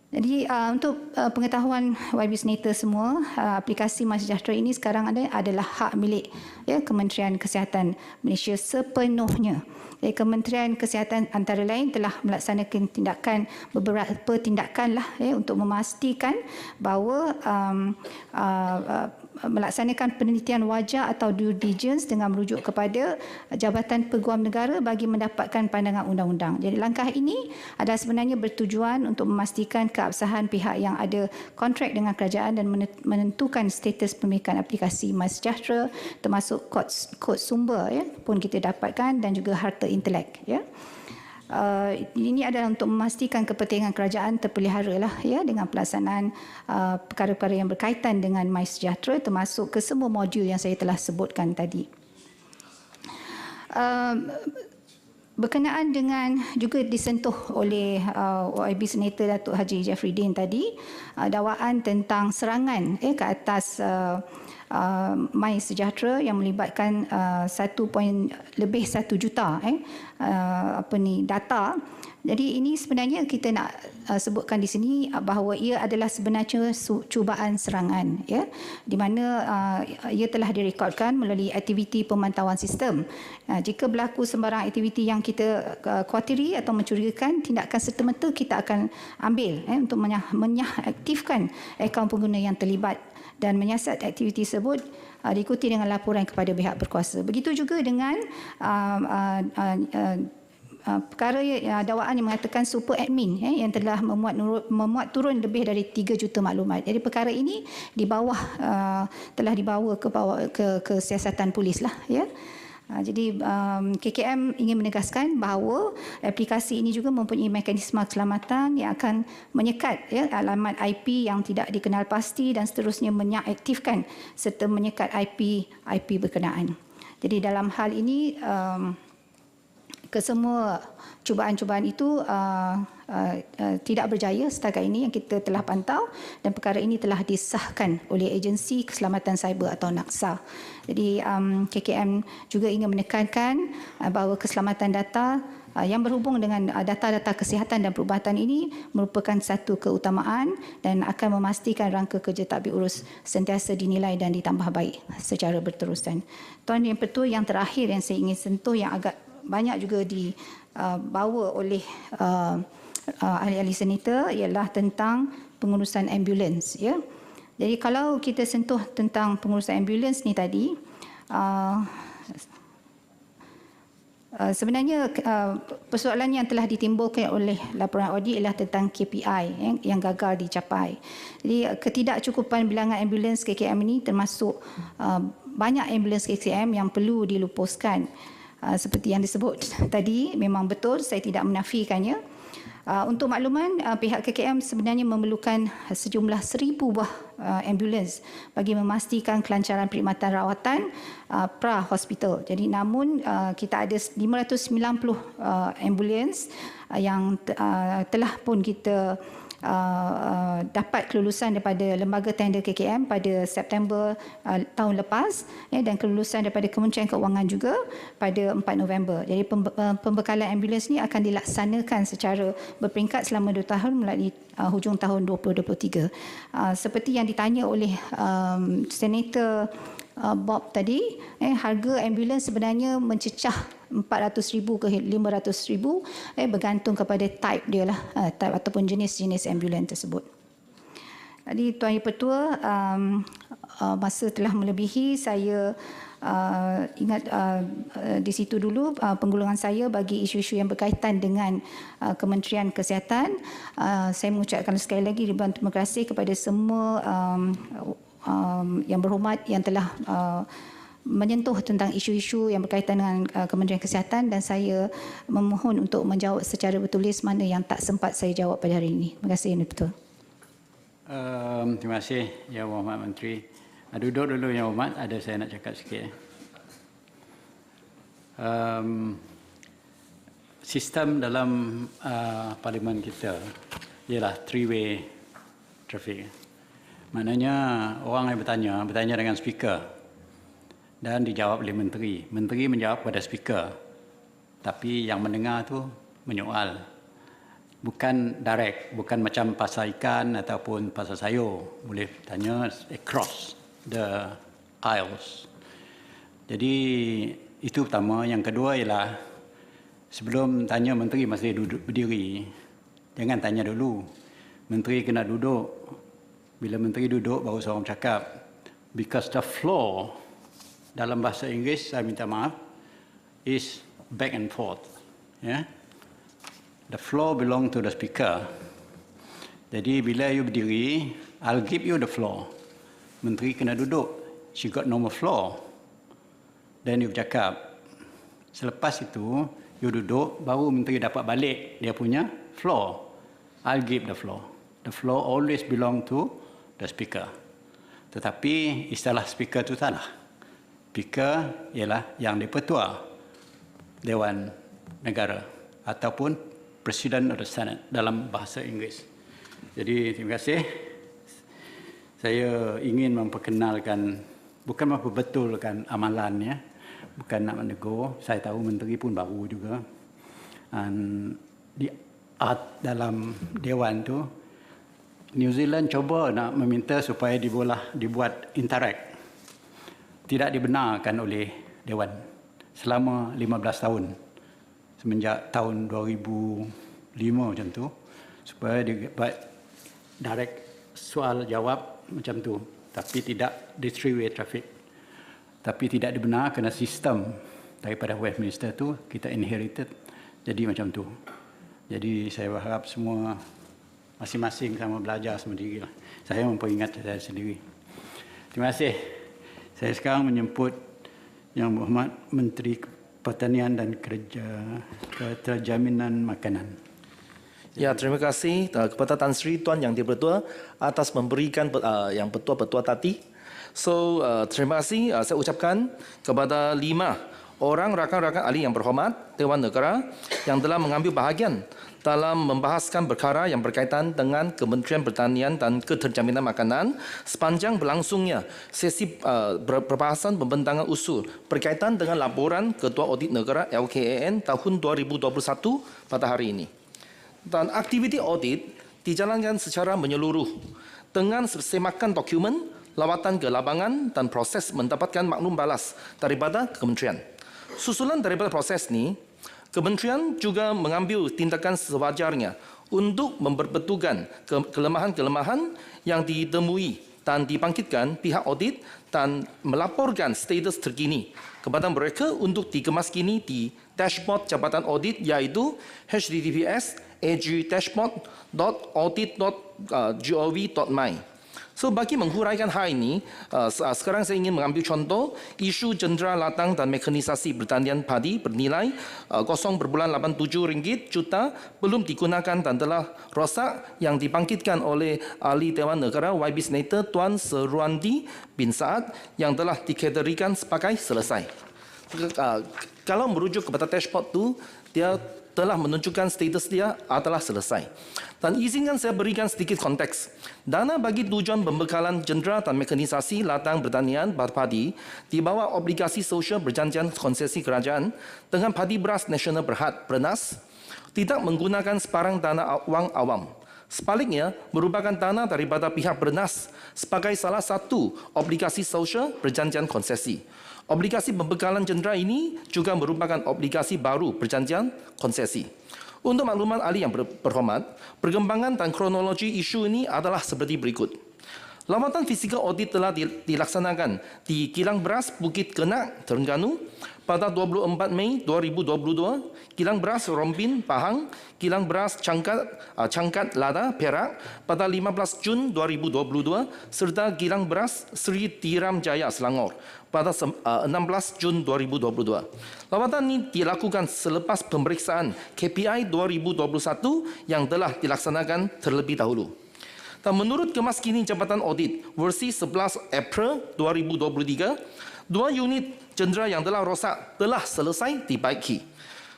Jadi untuk pengetahuan YB Senator semua, aplikasi MySejahtera ini sekarang adalah hak milik Kementerian Kesihatan Malaysia sepenuhnya. Jadi Kementerian Kesihatan antara lain telah melaksanakan beberapa tindakan untuk memastikan bahawa melaksanakan penelitian wajar atau due diligence dengan merujuk kepada Jabatan Peguam Negara bagi mendapatkan pandangan undang-undang. Jadi langkah ini adalah sebenarnya bertujuan untuk memastikan keabsahan pihak yang ada kontrak dengan kerajaan dan menentukan status pemilikan aplikasi MySejahtera termasuk kod sumber pun kita dapatkan dan juga harta intelek ini adalah untuk memastikan kepentingan kerajaan terpelihara lah dengan pelaksanaan perkara-perkara yang berkaitan dengan MySejahtera termasuk ke semua modul yang saya telah sebutkan tadi. Berkenaan dengan juga disentuh oleh OIB Senator Datuk Haji Jafridin tadi dakwaan tentang serangan ke atas MySejahtera yang melibatkan 1 juta data. Jadi ini sebenarnya kita nak sebutkan di sini bahawa ia adalah sebenarnya cubaan serangan di mana ia telah direkodkan melalui aktiviti pemantauan sistem. Jika berlaku sembarang aktiviti yang kita khawatiri atau mencurigakan, tindakan serta-merta kita akan ambil untuk mengaktifkan akaun pengguna yang terlibat dan menyiasat aktiviti tersebut diikuti dengan laporan kepada pihak berkuasa. Begitu juga dengan perkara dakwaan yang mengatakan super admin yang telah memuat turun lebih dari 3 juta maklumat. Jadi perkara ini telah dibawa ke siasatan polis lah Jadi KKM ingin menegaskan bahawa aplikasi ini juga mempunyai mekanisme keselamatan yang akan menyekat alamat IP yang tidak dikenal pasti dan seterusnya mengaktifkan serta menyekat IP berkenaan. Jadi dalam hal ini kesemua cubaan-cubaan itu tidak berjaya setakat ini yang kita telah pantau dan perkara ini telah disahkan oleh Agensi Keselamatan Cyber atau NAKSA. Jadi KKM juga ingin menekankan bahawa keselamatan data yang berhubung dengan data-data kesihatan dan perubatan ini merupakan satu keutamaan dan akan memastikan rangka kerja tadbir urus sentiasa dinilai dan ditambah baik secara berterusan. Tuan Yang Pertua, yang terakhir yang saya ingin sentuh yang agak banyak juga dibawa oleh ahli-ahli senator ialah tentang pengurusan ambulans. Jadi kalau kita sentuh tentang pengurusan ambulans ni tadi, sebenarnya persoalan yang telah ditimbulkan oleh laporan audit ialah tentang KPI yang gagal dicapai. Jadi ketidakcukupan bilangan ambulans KKM ini termasuk banyak ambulans KKM yang perlu dilupuskan. Seperti yang disebut tadi, memang betul, saya tidak menafikannya. Untuk makluman, pihak KKM sebenarnya memerlukan sejumlah 1,000 buah ambulans bagi memastikan kelancaran perkhidmatan rawatan pra-hospital. Jadi namun kita ada 590 ambulans yang telah pun kita dapat kelulusan daripada lembaga tender KKM pada September tahun lepas dan kelulusan daripada Kementerian Keuangan juga pada 4 November. Jadi pembekalan ambulans ni akan dilaksanakan secara berperingkat selama 2 tahun melalui hujung tahun 2023. Seperti yang ditanya oleh Senator Bob tadi, harga ambulans sebenarnya mencecah 400,000 ke 500,000 bergantung kepada type dia lah, type ataupun jenis-jenis ambulans tersebut. Jadi Tuan Yang Pertua, masa telah melebihi, saya ingat di situ dulu penggulungan saya bagi isu-isu yang berkaitan dengan Kementerian Kesihatan. Saya mengucapkan sekali lagi ribuan terima kasih kepada semua yang berhormat yang telah menyentuh tentang isu-isu yang berkaitan dengan Kementerian Kesihatan dan saya memohon untuk menjawab secara bertulis mana yang tak sempat saya jawab pada hari ini. Terima kasih, Yang Pertua. Terima kasih, Yang Berhormat Menteri. Duduk dulu, Yang Berhormat. Ada saya nak cakap sikit. Sistem dalam parlimen kita ialah three-way traffic. Maknanya orang yang bertanya dengan speaker dan dijawab oleh menteri. Menteri menjawab kepada speaker. Tapi yang mendengar tu menyoal. Bukan direct, bukan macam pasal ikan ataupun pasal sayur. Boleh tanya across the aisles. Jadi itu pertama. Yang kedua ialah sebelum tanya menteri mesti duduk berdiri. Jangan tanya dulu. Menteri kena duduk. Bila menteri duduk baru seorang bercakap. because the flow dalam bahasa Inggeris, saya minta maaf, is back and forth. Yeah? The floor belong to the speaker. Jadi bila you berdiri, I'll give you the floor. Menteri kena duduk. She got no more floor. Then you bercakap. Selepas itu, you duduk, baru menteri dapat balik dia punya floor. I'll give the floor. The floor always belong to the speaker. Tetapi istilah speaker itu salah. Speaker ialah yang dipertua Dewan Negara ataupun President of the Senate dalam bahasa Inggeris. Jadi terima kasih. Saya ingin memperkenalkan, bukan memperbetulkan amalannya, bukan nak menegur. Saya tahu menteri pun baru juga. Di art dalam Dewan tu, New Zealand cuba nak meminta supaya dibuat interact. Tidak dibenarkan oleh Dewan selama 15 tahun. Semenjak tahun 2005 macam tu, supaya dibuat direct soal jawab macam tu, tapi tidak di three-way traffic. Tapi tidak dibenarkan kerana sistem daripada Westminster tu kita inherited jadi macam tu. Jadi saya berharap semua masing-masing sama belajar sendiri lah. Saya memperingat saya sendiri. Terima kasih. Saya sekarang menjemput Yang Berhormat Menteri Pertanian dan Keterjaminan Makanan. Ya, terima kasih kepada Tan Sri Tuan Yang Dipertua atas memberikan yang petua-petua tadi. So, terima kasih saya ucapkan kepada 5 orang rakan-rakan ahli yang berhormat Dewan Negara yang telah mengambil bahagian dalam membahaskan perkara yang berkaitan dengan Kementerian Pertanian dan Keterjaminan Makanan sepanjang berlangsungnya sesi perbahasan pembentangan usul berkaitan dengan laporan Ketua Audit Negara LKAN tahun 2021 pada hari ini. Dan aktiviti audit dijalankan secara menyeluruh dengan semakan dokumen, lawatan ke lapangan dan proses mendapatkan maklum balas daripada kementerian. Susulan daripada proses ini, kementerian juga mengambil tindakan sewajarnya untuk memperbetulkan kelemahan-kelemahan yang ditemui dan dibangkitkan pihak audit dan melaporkan status terkini kepada mereka untuk dikemaskini di dashboard Jabatan Audit iaitu https://audit.gov.my. So, bagi menghuraikan hal ini, sekarang saya ingin mengambil contoh isu jendera ladang dan mekanisasi pertanian padi bernilai RM0.87 juta belum digunakan dan telah rosak yang dibangkitkan oleh Ahli Dewan Negara YB Senator Tuan Seruandi bin Saad yang telah dikategorikan sebagai selesai. Kalau merujuk kepada dashboard itu, dia telah menunjukkan status dia adalah selesai. Dan izinkan saya berikan sedikit konteks. Dana bagi tujuan pembekalan jendera dan mekanisasi ladang pertanian padi di bawah obligasi sosial perjanjian konsesi kerajaan dengan Padi Beras Nasional Berhad (PERNAS) tidak menggunakan sebarang dana wang awam. Sebaliknya, merupakan dana daripada pihak PERNAS sebagai salah satu obligasi sosial perjanjian konsesi. Obligasi pembekalan jendera ini juga merupakan obligasi baru perjanjian konsesi. Untuk makluman ahli yang berhormat, perkembangan dan kronologi isu ini adalah seperti berikut. Lawatan fizikal audit telah dilaksanakan di Kilang Beras Bukit Kenak, Terengganu pada 24 Mei 2022, Kilang Beras Rombin, Pahang, Kilang Beras Cangkat Lada, Perak pada 15 Jun 2022 serta Kilang Beras Seri Tiram Jaya, Selangor pada 16 Jun 2022. Lawatan ini dilakukan selepas pemeriksaan KPI 2021 yang telah dilaksanakan terlebih dahulu. Dan menurut kemaskini Jabatan Audit versi 11 April 2023, 2 unit jendera yang telah rosak telah selesai dibaiki.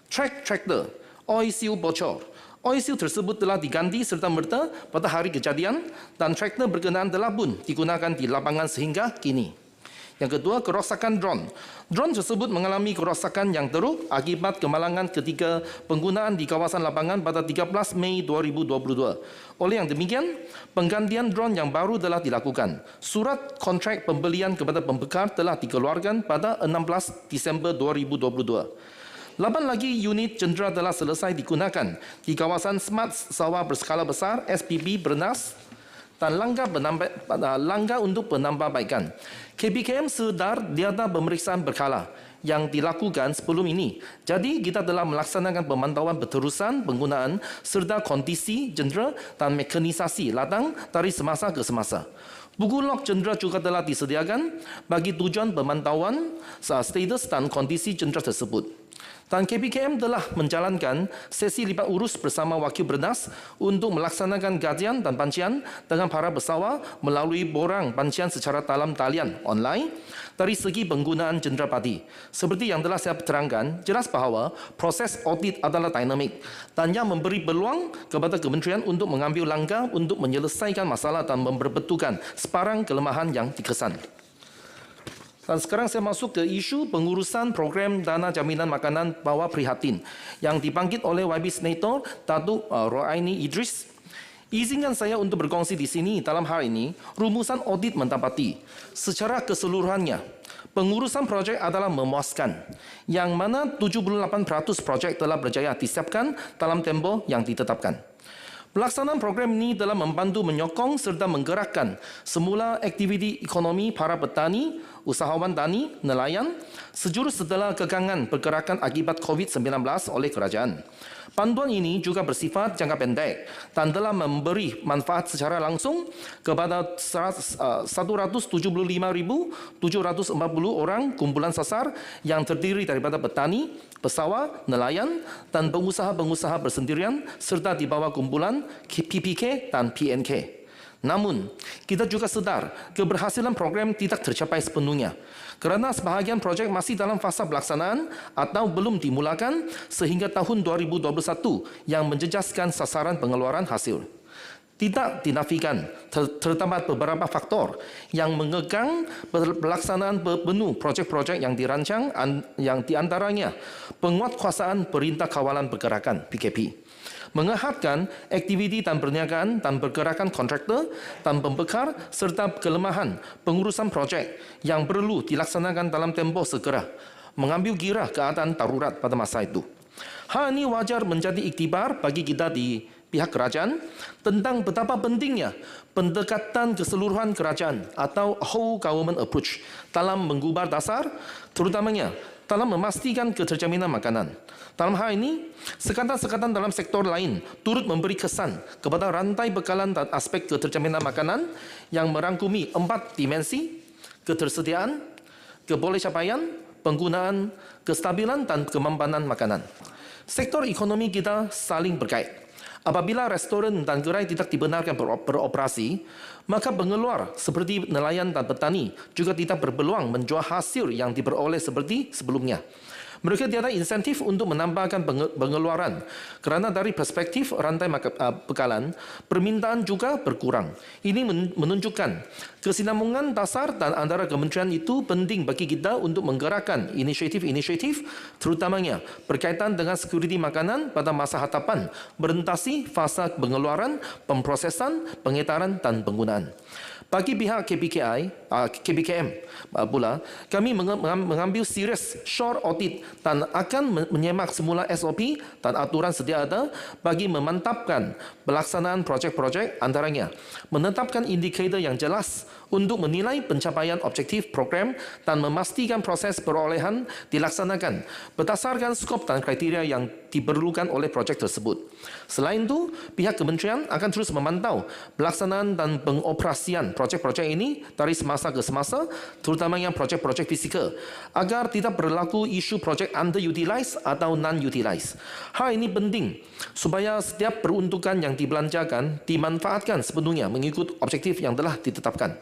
Tractor, oil seal bocor. Oil seal tersebut telah diganti serta merta pada hari kejadian dan traktor berkenaan telah pun digunakan di lapangan sehingga kini. Yang kedua, kerosakan drone. Drone tersebut mengalami kerosakan yang teruk akibat kemalangan ketika penggunaan di kawasan lapangan pada 13 Mei 2022. Oleh yang demikian, penggantian drone yang baru telah dilakukan. Surat kontrak pembelian kepada pembekal telah dikeluarkan pada 16 Disember 2022. 8 lagi unit jendera telah selesai digunakan di kawasan Smart Sawah Berskala Besar SPB Bernas dan langkah untuk penambahbaikan. KPKM sedar data pemeriksaan berkala yang dilakukan sebelum ini. Jadi kita telah melaksanakan pemantauan berterusan penggunaan serta kondisi jendera dan mekanisasi ladang dari semasa ke semasa. Buku log jendera juga telah disediakan bagi tujuan pemantauan status dan kondisi jendera tersebut. Dan KPKM telah menjalankan sesi lipat urus bersama wakil bernas untuk melaksanakan kajian dan pancian dengan para pesawat melalui borang pancian secara dalam talian online dari segi penggunaan jendera padi. Seperti yang telah saya terangkan, jelas bahawa proses audit adalah dinamik dan yang memberi peluang kepada kementerian untuk mengambil langkah untuk menyelesaikan masalah dan memperbetulkan sebarang kelemahan yang dikesan. Dan sekarang saya masuk ke isu pengurusan program dana jaminan makanan bawah prihatin yang dibangkit oleh YB Senator Datuk Roaini Idris. Izinkan saya untuk berkongsi di sini dalam hal ini rumusan audit mendapati secara keseluruhannya pengurusan projek adalah memuaskan, yang mana 78% projek telah berjaya disiapkan dalam tempoh yang ditetapkan. Pelaksanaan program ini telah membantu menyokong serta menggerakkan semula aktiviti ekonomi para petani, usahawan tani, nelayan, sejurus setelah kekangan pergerakan akibat COVID-19 oleh kerajaan. Bantuan ini juga bersifat jangka pendek dan telah memberi manfaat secara langsung kepada 175,740 orang kumpulan sasar yang terdiri daripada petani, pesawat, nelayan dan pengusaha-pengusaha bersendirian serta di bawah kumpulan PPK dan PNK. Namun, kita juga sedar keberhasilan program tidak tercapai sepenuhnya kerana sebahagian projek masih dalam fasa pelaksanaan atau belum dimulakan sehingga tahun 2021 yang menjejaskan sasaran pengeluaran hasil. Tidak dinafikan, terdapat beberapa faktor yang mengekang pelaksanaan penuh projek-projek yang dirancang yang diantaranya penguatkuasaan Perintah Kawalan Pergerakan PKP. Mengehatkan aktiviti dan perniagaan dan pergerakan kontraktor dan pembekar serta kelemahan pengurusan projek yang perlu dilaksanakan dalam tempoh segera, mengambil kira keadaan darurat pada masa itu. Hal ini wajar menjadi iktibar bagi kita di pihak kerajaan tentang betapa pentingnya pendekatan keseluruhan kerajaan atau whole government approach dalam mengubah dasar, terutamanya dalam memastikan keterjaminan makanan. Dalam hal ini, sekatan-sekatan dalam sektor lain turut memberi kesan kepada rantai bekalan dan aspek keterjaminan makanan yang merangkumi 4 dimensi: ketersediaan, kebolehcapaian, penggunaan, kestabilan dan kemampanan makanan. Sektor ekonomi kita saling berkait. Apabila restoran dan gerai tidak dibenarkan beroperasi, maka pengeluar seperti nelayan dan petani juga tidak berpeluang menjual hasil yang diperoleh seperti sebelumnya. Mereka tiada insentif untuk menambahkan pengeluaran kerana dari perspektif rantai bekalan, permintaan juga berkurang. Ini menunjukkan kesinambungan dasar dan antara kementerian itu penting bagi kita untuk menggerakkan inisiatif-inisiatif terutamanya berkaitan dengan sekuriti makanan pada masa hadapan berentasi fasa pengeluaran, pemprosesan, pengedaran dan penggunaan. Bagi pihak KPKM pula, kami mengambil serius short audit dan akan menyemak semula SOP dan aturan sedia ada bagi memantapkan pelaksanaan projek-projek, antaranya menetapkan indikator yang jelas untuk menilai pencapaian objektif program dan memastikan proses perolehan dilaksanakan berdasarkan skop dan kriteria yang diperlukan oleh projek tersebut. Selain itu, pihak kementerian akan terus memantau pelaksanaan dan pengoperasian projek-projek ini dari semasa ke semasa, terutamanya projek-projek fizikal, agar tidak berlaku isu projek underutilized atau non-utilized. Hal ini penting supaya setiap peruntukan yang dibelanjakan dimanfaatkan sepenuhnya mengikut objektif yang telah ditetapkan.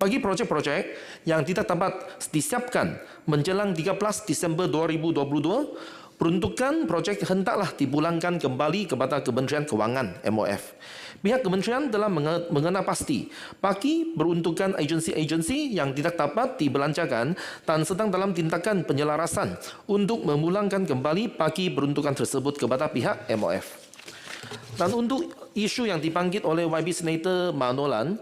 Bagi projek-projek yang tidak dapat disiapkan menjelang 13 Disember 2022, peruntukan projek hendaklah dipulangkan kembali kepada Kementerian Kewangan MOF. Pihak kementerian telah mengenal pasti bagi peruntukan agensi-agensi yang tidak dapat dibelanjakan dan sedang dalam tindakan penyelarasan untuk memulangkan kembali bagi peruntukan tersebut kepada pihak MOF. Dan untuk isu yang dibangkit oleh YB Senator Mak Nolan,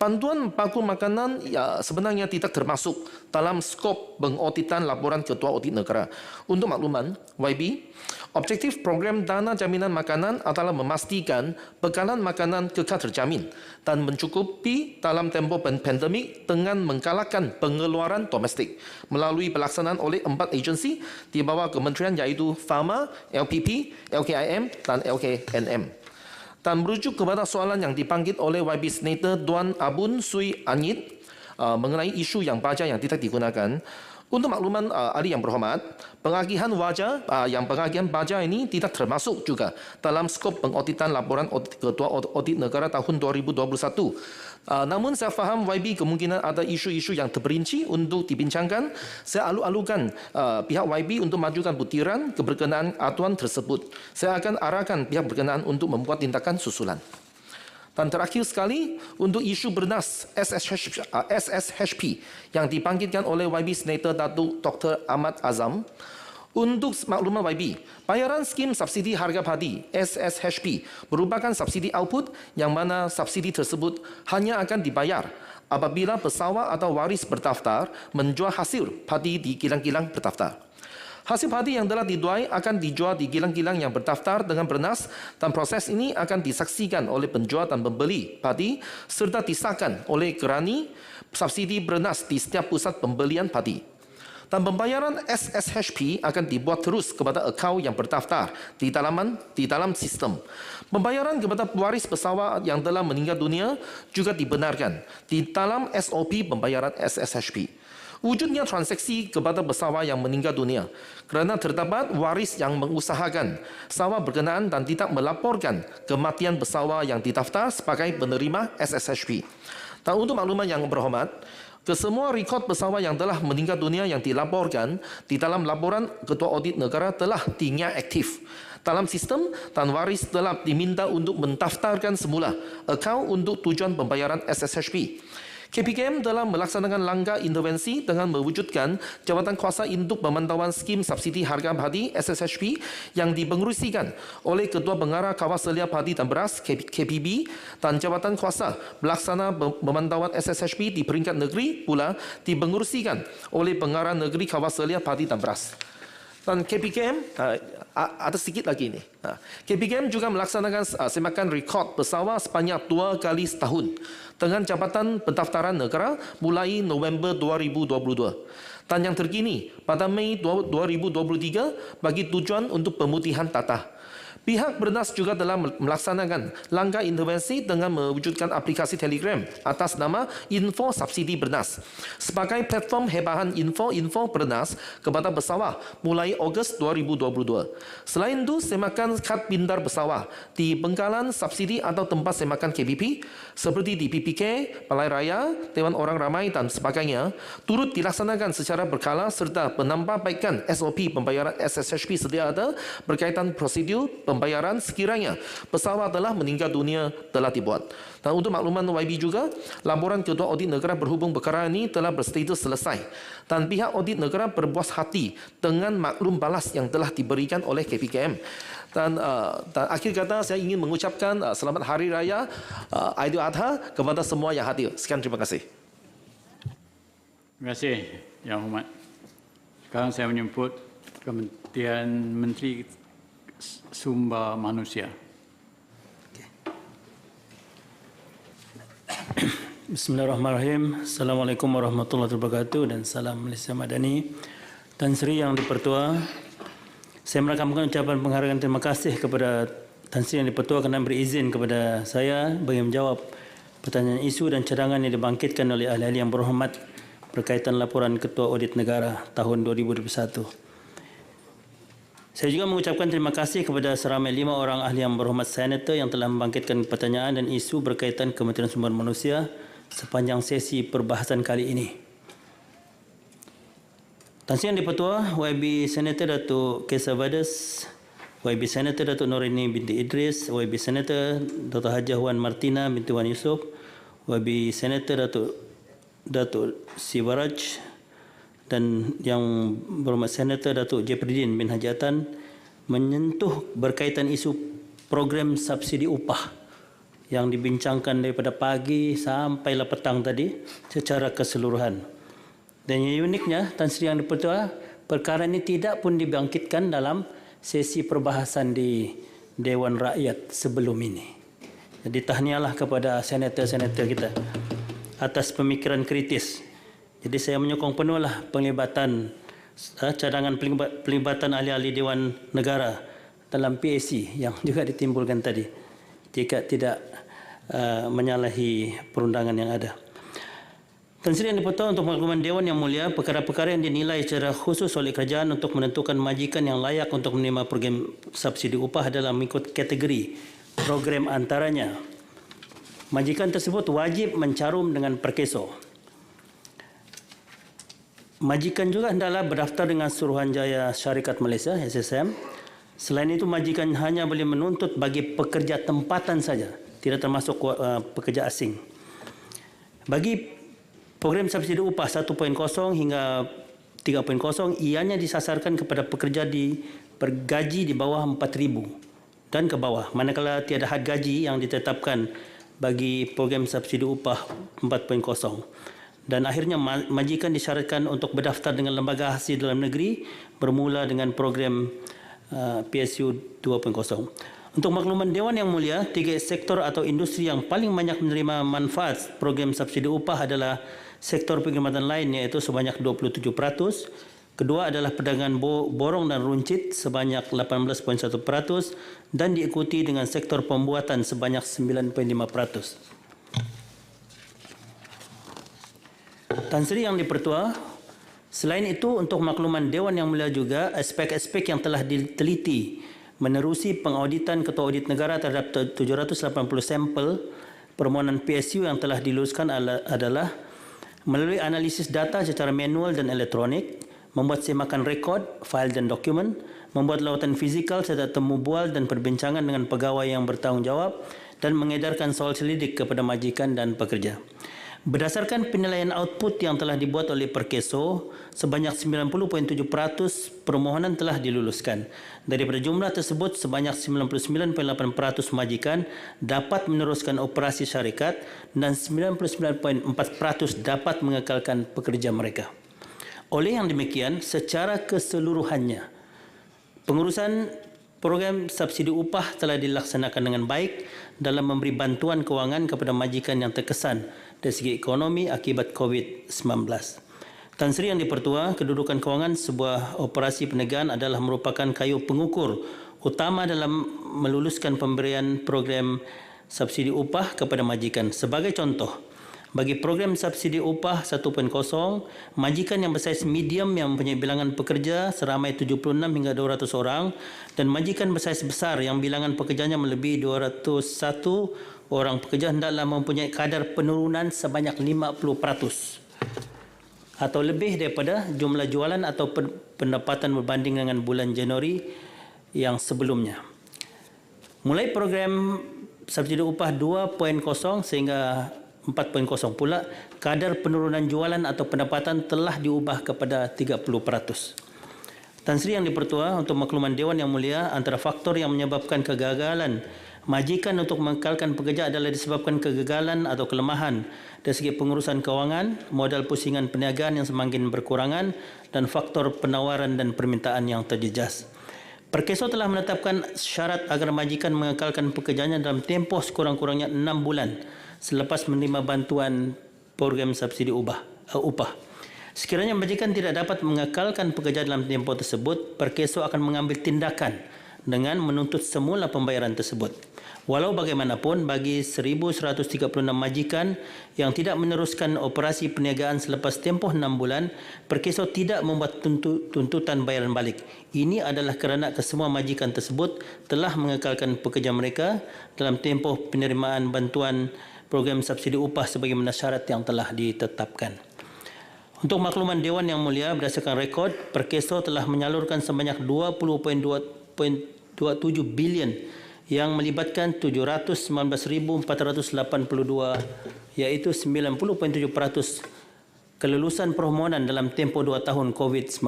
bantuan baku makanan sebenarnya tidak termasuk dalam skop pengauditan laporan Ketua Audit Negara. Untuk makluman, YB, objektif program dana jaminan makanan adalah memastikan bekalan makanan kekal terjamin dan mencukupi dalam tempoh pandemik dengan menggalakkan pengeluaran domestik melalui pelaksanaan oleh 4 agensi di bawah kementerian iaitu Pharma, LPP, LKIM dan LKNM. Dan merujuk kepada soalan yang dibangkit oleh YB Senator Tuan Abun Sui Anyit mengenai isu yang baja yang tidak digunakan. Untuk makluman ahli yang berhormat, pengagihan baja ini tidak termasuk juga dalam skop pengauditan laporan Ketua Audit Negara tahun 2021. Namun saya faham YB kemungkinan ada isu-isu yang terperinci untuk dibincangkan. Saya alu-alukan pihak YB untuk majukan butiran keberkenaan aturan tersebut. Saya akan arahkan pihak berkenaan untuk membuat tindakan susulan. Dan terakhir sekali, untuk isu bernas SSHP yang dibangkitkan oleh YB Senator Datuk Dr. Ahmad Azam. Untuk makluman YB, bayaran skim subsidi harga padi SSHP merupakan subsidi output yang mana subsidi tersebut hanya akan dibayar apabila pesawat atau waris berdaftar menjual hasil padi di kilang-kilang berdaftar. Hasil padi yang telah dituai akan dijual di kilang-kilang yang berdaftar dengan bernas dan proses ini akan disaksikan oleh penjual dan pembeli padi serta disahkan oleh kerani subsidi bernas di setiap pusat pembelian padi. Dan pembayaran SSHP akan dibuat terus kepada akaun yang berdaftar di dalam sistem. Pembayaran kepada pewaris pesawat yang telah meninggal dunia juga dibenarkan di dalam SOP pembayaran SSHP. Wujudnya transaksi kepada pesawat yang meninggal dunia kerana terdapat waris yang mengusahakan pesawat berkenaan dan tidak melaporkan kematian pesawat yang didaftar sebagai penerima SSHP. Dan untuk makluman yang berhormat, kesemua rekod pesawat yang telah meninggal dunia yang dilaporkan di dalam laporan Ketua Audit Negara telah dinyat aktif dalam sistem dan waris telah diminta untuk mendaftarkan semula akaun untuk tujuan pembayaran SSHP. KPKM telah melaksanakan langkah intervensi dengan mewujudkan Jabatan Kuasa Induk Pemantauan Skim Subsidi Harga Padi SSHP yang dipengerusikan oleh Ketua Pengarah Kawal Selia Padi dan Beras KPB dan Jabatan Kuasa Pelaksana Pemantauan SSHP di peringkat negeri pula dipengerusikan oleh Pengarah Negeri Kawal Selia Padi dan Beras. Dan KPKM, ada sedikit lagi ini. KPKM juga melaksanakan semakan rekod pesawat sebanyak 2 kali setahun dengan Jabatan Pendaftaran Negara mulai November 2022. Dan yang terkini pada Mei 2023 bagi tujuan untuk pemutihan tata. Pihak bernas juga telah melaksanakan langkah intervensi dengan mewujudkan aplikasi Telegram atas nama Info Subsidi Bernas sebagai platform hebahan info bernas kepada pesawat mulai Ogos 2022. Selain itu, semakan kad pintar pesawat di pengkalan subsidi atau tempat semakan KPP seperti di PPK, Balai Raya, Dewan Orang Ramai dan sebagainya turut dilaksanakan secara berkala serta penambahbaikan SOP pembayaran SSHP sedia ada berkaitan prosedur pembayaran sekiranya pesawat telah meninggal dunia telah dibuat. Dan untuk makluman YB juga, laporan Ketua Audit Negara berhubung perkara ini telah berstatus selesai dan pihak Audit Negara berpuas hati dengan maklum balas yang telah diberikan oleh KPKM. Dan akhir kata saya ingin mengucapkan selamat Hari Raya Aidil Adha kepada semua yang hadir. Sekian, terima kasih. Terima kasih, Yang Hormat. Sekarang saya menyebut Kementerian Menteri Sumber Manusia. Bismillahirrahmanirrahim. Assalamualaikum warahmatullahi wabarakatuh dan salam Malaysia Madani. Tan Sri Yang di-Pertua, saya merakamkan ucapan penghargaan terima kasih kepada Tan Sri Yang di-Pertua kerana berizin kepada saya bagi menjawab pertanyaan isu dan cadangan yang dibangkitkan oleh ahli-ahli yang berhormat berkaitan laporan Ketua Audit Negara tahun 2021. Saya juga mengucapkan terima kasih kepada seramai 5 orang ahli yang berhormat senator yang telah membangkitkan pertanyaan dan isu berkaitan Kementerian Sumber Manusia sepanjang sesi perbahasan kali ini. Tan Sri Yang di-Pertua, YB Senator Datuk Kesavadas, YB Senator Datuk Norini binti Idris, YB Senator Dr. Hajah Wan Martina binti Wan Yusof, YB Senator Datuk Sivaraj, dan yang berhormat Senator Datuk Jepridin bin Haji Atan menyentuh berkaitan isu program subsidi upah yang dibincangkan daripada pagi sampailah petang tadi secara keseluruhan. Dan yang uniknya, Tan Sri Yang di-Pertua, perkara ini tidak pun dibangkitkan dalam sesi perbahasan di Dewan Rakyat sebelum ini. Jadi tahniahlah kepada senator-senator kita atas pemikiran kritis. Jadi saya menyokong penuhlah pelibatan cadangan pelibatan ahli-ahli Dewan Negara dalam PAC yang juga ditimbulkan tadi jika tidak menyalahi perundangan yang ada. Tan Sri Yang di-Pertua, untuk makluman Dewan Yang Mulia, perkara-perkara yang dinilai secara khusus oleh kerajaan untuk menentukan majikan yang layak untuk menerima program subsidi upah adalah mengikut kategori program antaranya. Majikan tersebut wajib mencarum dengan perkeso. Majikan juga hendaklah berdaftar dengan Suruhanjaya Syarikat Malaysia SSM. Selain itu, majikan hanya boleh menuntut bagi pekerja tempatan saja, tidak termasuk pekerja asing. Bagi program subsidi upah 1.0 hingga 3.0, ianya disasarkan kepada pekerja bergaji di bawah 4,000 dan ke bawah, manakala tiada had gaji yang ditetapkan bagi program subsidi upah 4.0. Dan akhirnya majikan disyaratkan untuk berdaftar dengan lembaga hasil dalam negeri bermula dengan program PSU 2.0. Untuk makluman Dewan Yang Mulia, 3 sektor atau industri yang paling banyak menerima manfaat program subsidi upah adalah sektor perkhidmatan lain, iaitu sebanyak 27%. Kedua adalah perdagangan borong dan runcit sebanyak 18.1% dan diikuti dengan sektor pembuatan sebanyak 9.5%. Tan Sri Yang di-Pertua, selain itu untuk makluman Dewan Yang Mulia juga, aspek-aspek yang telah diteliti menerusi pengauditan Ketua Audit Negara terhadap 780 sampel permohonan PSU yang telah diluluskan adalah melalui analisis data secara manual dan elektronik, membuat semakan rekod, fail dan dokumen, membuat lawatan fizikal serta temu bual dan perbincangan dengan pegawai yang bertanggungjawab dan mengedarkan soal selidik kepada majikan dan pekerja. Berdasarkan penilaian output yang telah dibuat oleh Perkeso, sebanyak 90.7% permohonan telah diluluskan. Daripada jumlah tersebut, sebanyak 99.8% majikan dapat meneruskan operasi syarikat dan 99.4% dapat mengekalkan pekerja mereka. Oleh yang demikian, secara keseluruhannya, pengurusan program subsidi upah telah dilaksanakan dengan baik dalam memberi bantuan kewangan kepada majikan yang terkesan dari segi ekonomi akibat COVID-19. Tan Sri Yang di-Pertua, kedudukan kewangan sebuah operasi perniagaan adalah merupakan kayu pengukur utama dalam meluluskan pemberian program subsidi upah kepada majikan. Sebagai contoh, bagi program subsidi upah 1.0, majikan yang bersaiz medium yang mempunyai bilangan pekerja seramai 76 hingga 200 orang dan majikan bersaiz besar yang bilangan pekerjanya melebihi 201 orang pekerja hendaklah mempunyai kadar penurunan sebanyak 50% atau lebih daripada jumlah jualan atau pendapatan berbanding dengan bulan Januari yang sebelumnya. Mulai program subsidi upah 2.0 sehingga 4.0 pula, kadar penurunan jualan atau pendapatan telah diubah kepada 30%. Tan Sri Yang di-Pertua, untuk makluman Dewan Yang Mulia, antara faktor yang menyebabkan kegagalan majikan untuk mengekalkan pekerja adalah disebabkan kegagalan atau kelemahan dari segi pengurusan kewangan, modal pusingan perniagaan yang semakin berkurangan dan faktor penawaran dan permintaan yang terjejas. Perkeso telah menetapkan syarat agar majikan mengekalkan pekerjanya dalam tempoh sekurang-kurangnya 6 bulan selepas menerima bantuan program subsidi upah. Sekiranya majikan tidak dapat mengekalkan pekerja dalam tempoh tersebut, Perkeso akan mengambil tindakan dengan menuntut semula pembayaran tersebut. Walau bagaimanapun, bagi 1,136 majikan yang tidak meneruskan operasi perniagaan selepas tempoh 6 bulan, Perkeso tidak membuat tuntutan bayaran balik. Ini adalah kerana kesemua majikan tersebut telah mengekalkan pekerja mereka dalam tempoh penerimaan bantuan program subsidi upah sebagaimana syarat yang telah ditetapkan. Untuk makluman Dewan Yang Mulia, berdasarkan rekod, Perkeso telah menyalurkan sebanyak 20.27 bilion yang melibatkan 719,482 iaitu 90.7% kelulusan permohonan dalam tempoh 2 tahun COVID-19.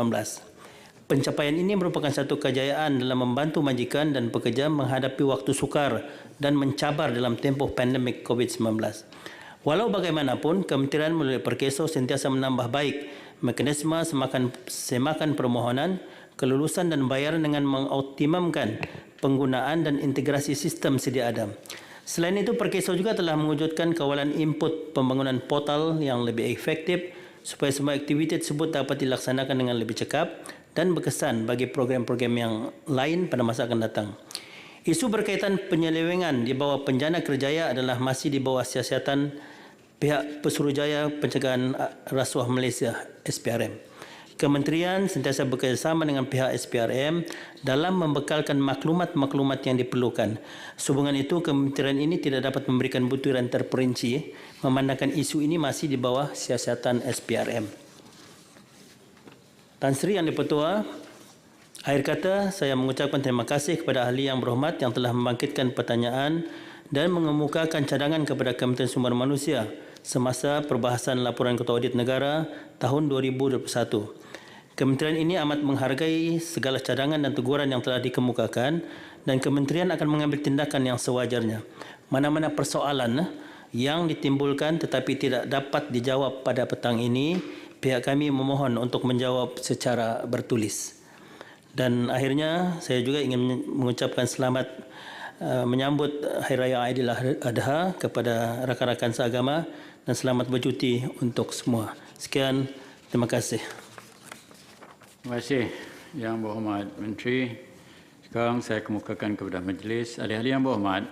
Pencapaian ini merupakan satu kejayaan dalam membantu majikan dan pekerja menghadapi waktu sukar dan mencabar dalam tempoh pandemik COVID-19. Walau bagaimanapun, Kementerian melalui Perkeso sentiasa menambah baik mekanisme semakan permohonan, kelulusan dan bayaran dengan mengoptimumkan penggunaan dan integrasi sistem sedia ada. Selain itu, Perkeso juga telah mewujudkan kawalan input pembangunan portal yang lebih efektif supaya semua aktiviti tersebut dapat dilaksanakan dengan lebih cekap dan berkesan bagi program-program yang lain pada masa akan datang. Isu berkaitan penyelewengan di bawah Penjana Kerjaya adalah masih di bawah siasatan pihak Pesuruhjaya Pencegahan Rasuah Malaysia SPRM. Kementerian sentiasa bekerjasama dengan pihak SPRM dalam membekalkan maklumat-maklumat yang diperlukan. Sehubungan itu, kementerian ini tidak dapat memberikan butiran terperinci memandangkan isu ini masih di bawah siasatan SPRM. Tan Sri Yang di-Pertua, akhir kata saya mengucapkan terima kasih kepada ahli yang berhormat yang telah membangkitkan pertanyaan dan mengemukakan cadangan kepada Kementerian Sumber Manusia semasa perbahasan laporan Ketua Audit Negara tahun 2021. Kementerian ini amat menghargai segala cadangan dan teguran yang telah dikemukakan dan kementerian akan mengambil tindakan yang sewajarnya. Mana-mana persoalan yang ditimbulkan tetapi tidak dapat dijawab pada petang ini, pihak kami memohon untuk menjawab secara bertulis. Dan akhirnya saya juga ingin mengucapkan selamat menyambut Hari Raya Aidiladha kepada rakan-rakan seagama dan selamat bercuti untuk semua. Sekian, terima kasih. Terima kasih Yang Berhormat Menteri. Sekarang saya kemukakan kepada majlis. Ahli-ahli yang berhormat,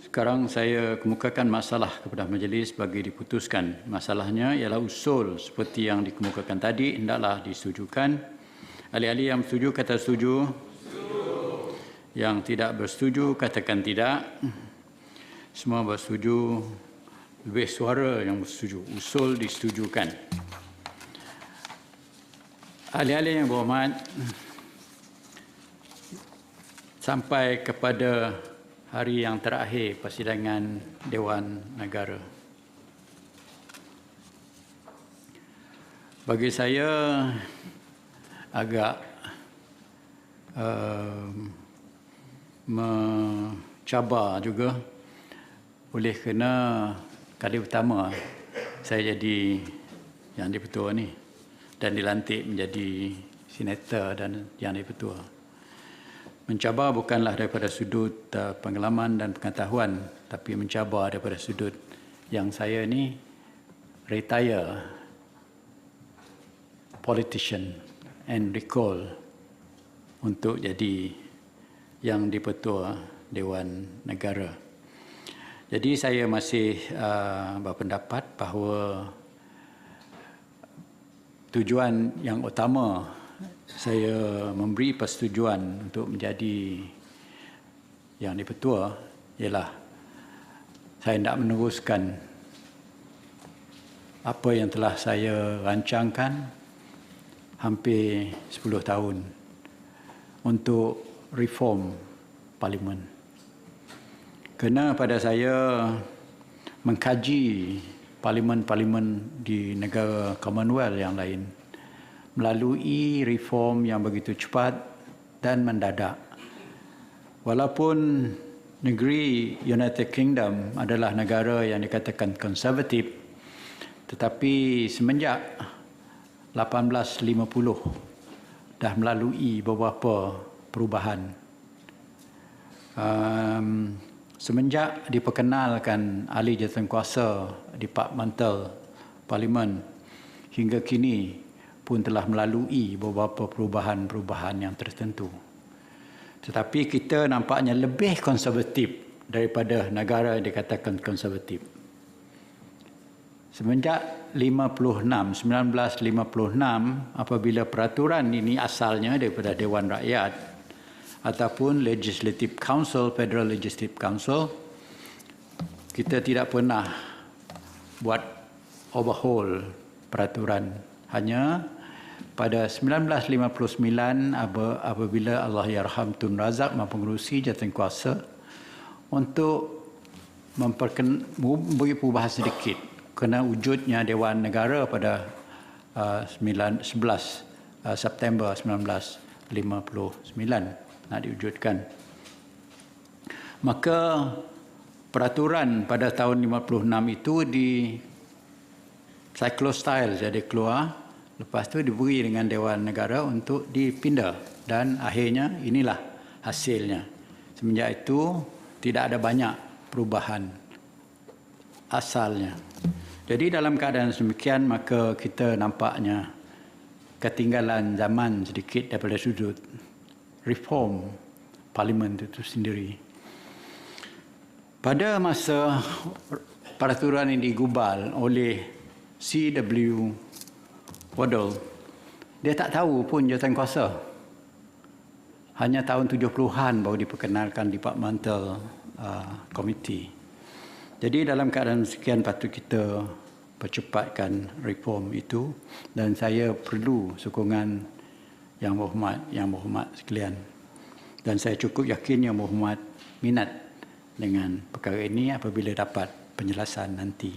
sekarang saya kemukakan masalah kepada majlis bagi diputuskan. Masalahnya ialah usul seperti yang dikemukakan tadi hendaklah disetujukan. Ahli-ahli yang bersetuju kata setuju. Yang tidak bersetuju katakan tidak. Semua bersetuju, lebih suara yang bersetuju. Usul disetujukan. Ahli-ahli yang berhormat, sampai kepada hari yang terakhir persidangan Dewan Negara. Bagi saya agak mencabar juga oleh kerana kali pertama saya jadi Yang di-Pertua ni dan dilantik menjadi senator dan Yang di-Pertua. Mencabar bukanlah daripada sudut pengalaman dan pengetahuan, tapi mencabar daripada sudut yang saya ni retire politician and recall untuk jadi Yang di-Pertua Dewan Negara. Jadi saya masih berpendapat bahawa tujuan yang utama saya memberi persetujuan untuk menjadi Yang di-Pertua ialah saya hendak meneruskan apa yang telah saya rancangkan hampir 10 tahun untuk reform Parlimen. Kerana pada saya mengkaji parlimen-parlimen di negara Commonwealth yang lain melalui reform yang begitu cepat dan mendadak. Walaupun negeri United Kingdom adalah negara yang dikatakan konservatif, tetapi semenjak 1850 dah melalui beberapa perubahan. Semenjak diperkenalkan ahli jawatankuasa Departemental Parlimen hingga kini pun telah melalui beberapa perubahan-perubahan yang tertentu. Tetapi kita nampaknya lebih konservatif daripada negara yang dikatakan konservatif. Semenjak 1956 apabila peraturan ini asalnya daripada Dewan Rakyat ataupun Legislative Council, Federal Legislative Council, kita tidak pernah buat overhaul peraturan. Hanya pada 1959 apabila Allahyarham Tun Razak mempengerusi jawatankuasa untuk memberi perubahan sedikit kerana wujudnya Dewan Negara pada 11 September 1959 nak diwujudkan. Maka peraturan pada tahun 56 itu di cyclostyle jadi keluar, lepas tu diberi dengan Dewan Negara untuk dipindah dan akhirnya inilah hasilnya. Semenjak itu tidak ada banyak perubahan asalnya. Jadi dalam keadaan demikian maka kita nampaknya ketinggalan zaman sedikit daripada sudut reform parlimen itu sendiri. Pada masa peraturan ini digubal oleh C.W. Waddell, dia tak tahu pun jawatan kuasa. Hanya tahun 70-an baru diperkenalkan Departmental Committee. Jadi dalam keadaan sekian patut kita percepatkan reform itu dan saya perlu sokongan Yang Berhormat sekalian. Dan saya cukup yakin Yang Berhormat minat dengan perkara ini apabila dapat penjelasan nanti.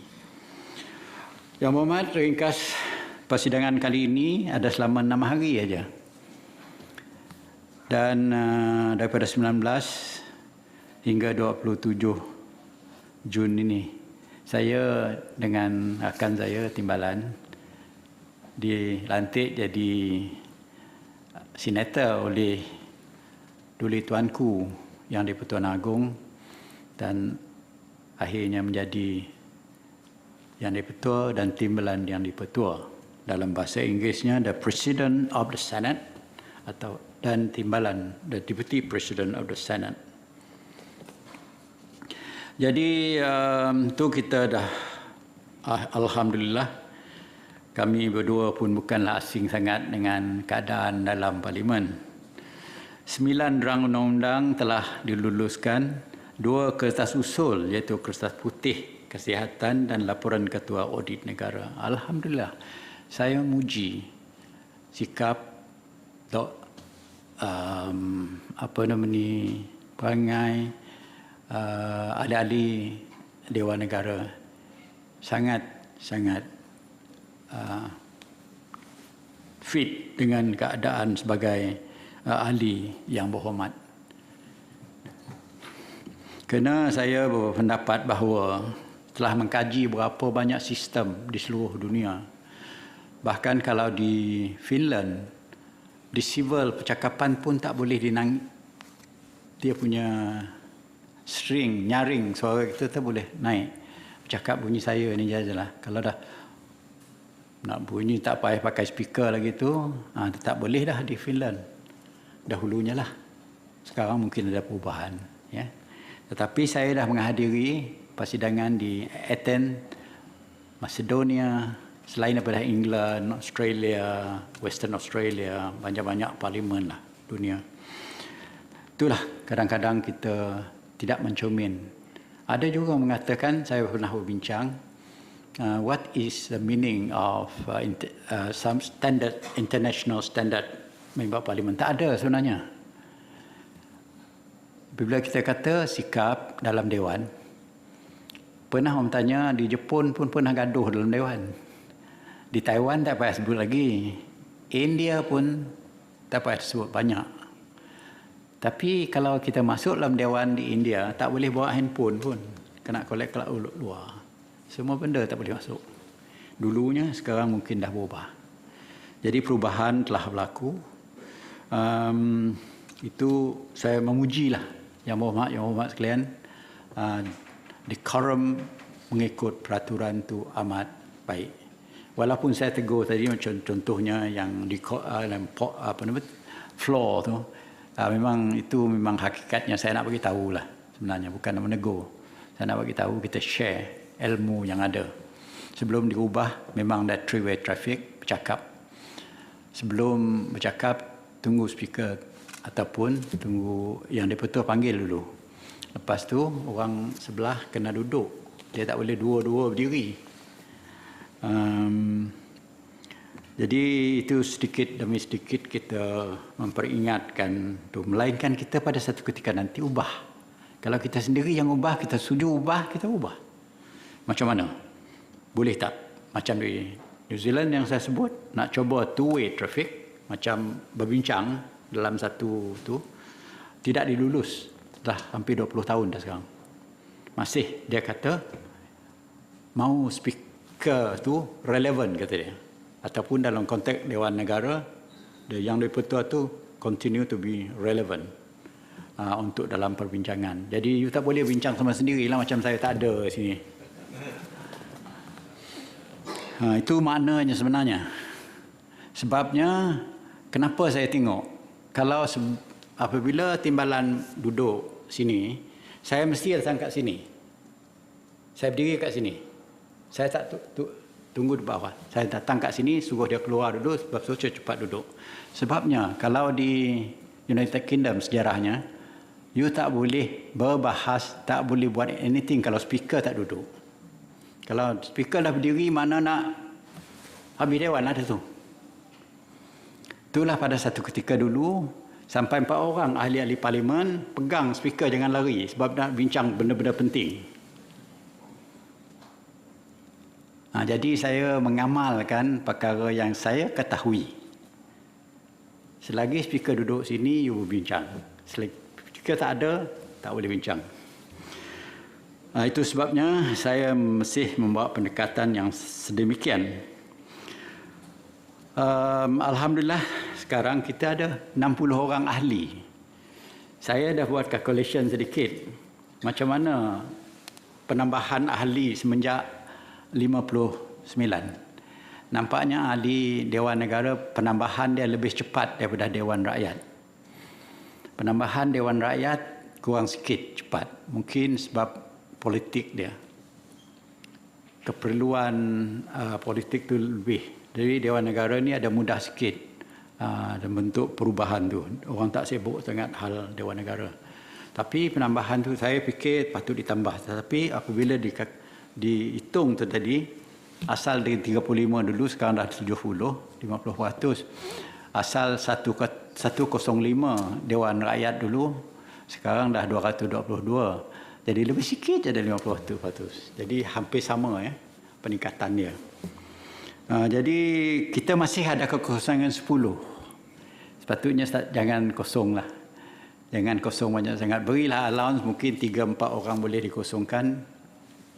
Yang Berhormat, ringkas persidangan kali ini ada selama 6 hari saja. Dan daripada 19 hingga 27 Jun ini, saya dengan rakan saya Timbalan dilantik jadi senator oleh Duli Tuanku Yang di-Pertuan Agong dan akhirnya menjadi Yang di-Pertua dan Timbalan Yang di-Pertua. Dalam bahasa Inggerisnya, the President of the Senate dan Timbalan, the Deputy President of the Senate. Jadi tu kita dah alhamdulillah kami berdua pun bukanlah asing sangat dengan keadaan dalam parlimen. 9 rang undang-undang telah diluluskan, 2 kertas usul iaitu kertas putih kesihatan dan laporan ketua audit negara. Alhamdulillah, saya memuji sikap perangai ahli-ahli Dewan Negara sangat fit dengan keadaan sebagai ahli yang berhormat. Kerana saya berpendapat bahawa telah mengkaji berapa banyak sistem di seluruh dunia. Bahkan kalau di Finland, di civil percakapan pun tak boleh dia punya string, nyaring suara kita tak boleh naik. Bercakap bunyi saya ni sajalah. Kalau dah nak bunyi tak payah pakai speaker lagi tu, tak boleh dah di Finland. Dahulunya lah. Sekarang mungkin ada perubahan. Ya. Tetapi saya dah menghadiri persidangan di Athens, Macedonia, selain daripada England, Australia, Western Australia, banyak-banyak parlimen lah dunia. Itulah kadang-kadang kita tidak mencermin. Ada juga mengatakan, saya pernah berbincang, what is the meaning of some standard, international standard member parlimen? Tak ada sebenarnya. Bila kita kata sikap dalam Dewan, pernah orang tanya di Jepun pun pernah gaduh dalam Dewan. Di Taiwan tak payah sebut lagi. India pun tak payah sebut banyak. Tapi kalau kita masuk dalam Dewan di India, tak boleh bawa handphone pun. Kena collect kat luar. Semua benda tak boleh masuk. Dulunya, sekarang mungkin dah berubah. Jadi perubahan telah berlaku. Itu saya memujilah Yang Berhormat sekalian. Decorum mengikut peraturan itu amat baik. Walaupun saya tegur tadi macam contohnya yang di floor tu, memang itu memang hakikatnya saya nak bagi tahu lah sebenarnya, bukan nak menegur. Saya nak bagi tahu kita share ilmu yang ada. Sebelum diubah memang ada three-way traffic, bercakap. Sebelum bercakap tunggu speaker ataupun tunggu yang di-Pertua panggil dulu. Lepas tu orang sebelah kena duduk. Dia tak boleh dua-dua berdiri. Jadi itu sedikit demi sedikit kita memperingatkan tu. Melainkan kita pada satu ketika nanti ubah. Kalau kita sendiri yang ubah, kita setuju ubah, kita ubah. Macam mana? Boleh tak? Macam di New Zealand yang saya sebut, nak cuba two-way traffic, macam berbincang dalam satu tu tidak dilulus dah hampir 20 tahun dah sekarang. Masih dia kata mau speaker tu relevan kata dia. Ataupun dalam konteks Dewan Negara, yang di-Pertua tu continue to be relevant untuk dalam perbincangan. Jadi you tak boleh bincang sama sendirilah macam saya tak ada sini. Itu maknanya sebenarnya. Sebabnya kenapa saya tengok kalau apabila timbalan duduk sini, saya mesti datang kat sini. Saya berdiri kat sini. Saya tak tunggu di bawah. Saya datang kat sini, suruh dia keluar dulu sebab suruh cepat duduk. Sebabnya kalau di United Kingdom sejarahnya, you tak boleh berbahas, tak boleh buat anything kalau speaker tak duduk. Kalau speaker dah berdiri, mana nak habis dewan ada tu. Itulah pada satu ketika dulu, sampai 4 orang ahli-ahli parlimen pegang speaker jangan lari sebab nak bincang benda-benda penting. Jadi saya mengamalkan perkara yang saya ketahui. Selagi speaker duduk sini, you berbincang. Selagi speaker tak ada, tak boleh bincang. Itu sebabnya saya masih membawa pendekatan yang sedemikian. Alhamdulillah sekarang kita ada 60 orang ahli. Saya dah buat calculation sedikit. Macam mana penambahan ahli semenjak 59. Nampaknya ahli Dewan Negara penambahan dia lebih cepat daripada Dewan Rakyat. Penambahan Dewan Rakyat kurang sikit cepat. Mungkin sebab politik dia. Keperluan politik tu lebih. Jadi Dewan Negara ni ada mudah sikit dalam bentuk perubahan tu. Orang tak sibuk sangat hal Dewan Negara. Tapi penambahan tu saya fikir patut ditambah. Tetapi apabila dihitung tu tadi, asal dari 35 dulu sekarang dah 70, 50%. Asal 105 Dewan Rakyat dulu, sekarang dah 222. Jadi lebih sikit je dari 50%. Jadi hampir sama peningkatan dia. Jadi kita masih ada kekosongan 10. Sepatutnya jangan kosong lah. Jangan kosong banyak sangat. Berilah allowance mungkin 3-4 orang boleh dikosongkan.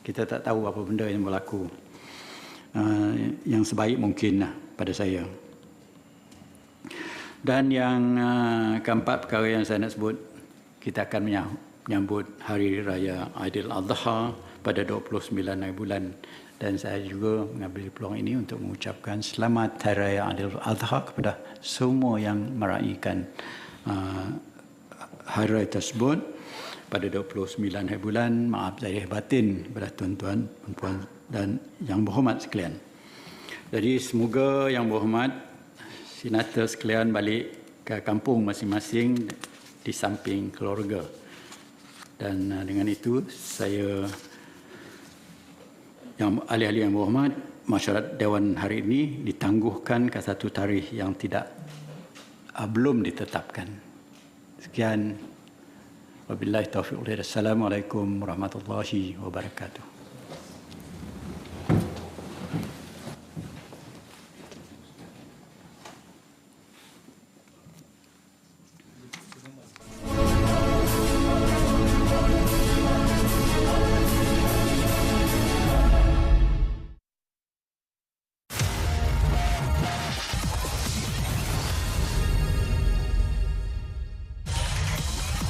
Kita tak tahu apa benda yang berlaku. Yang sebaik mungkin lah pada saya. Dan yang keempat perkara yang saya nak sebut, kita akan menyambut Hari Raya Aidiladha pada 29 hari bulan. Dan saya juga mengambil peluang ini untuk mengucapkan selamat Hari Raya Aidiladha kepada semua yang meraihkan hari raya tersebut pada 29 hari bulan. Maaf zahir batin kepada tuan-tuan, puan-puan dan yang berhormat sekalian. Jadi semoga yang berhormat senator sekalian balik ke kampung masing-masing di samping keluarga. Dan dengan itu saya yang ahli-ahli yang berhormat, masyarakat Dewan hari ini ditangguhkan ke satu tarikh yang belum ditetapkan. Sekian. Wabillahi taufiq. Assalamualaikum warahmatullahi wabarakatuh.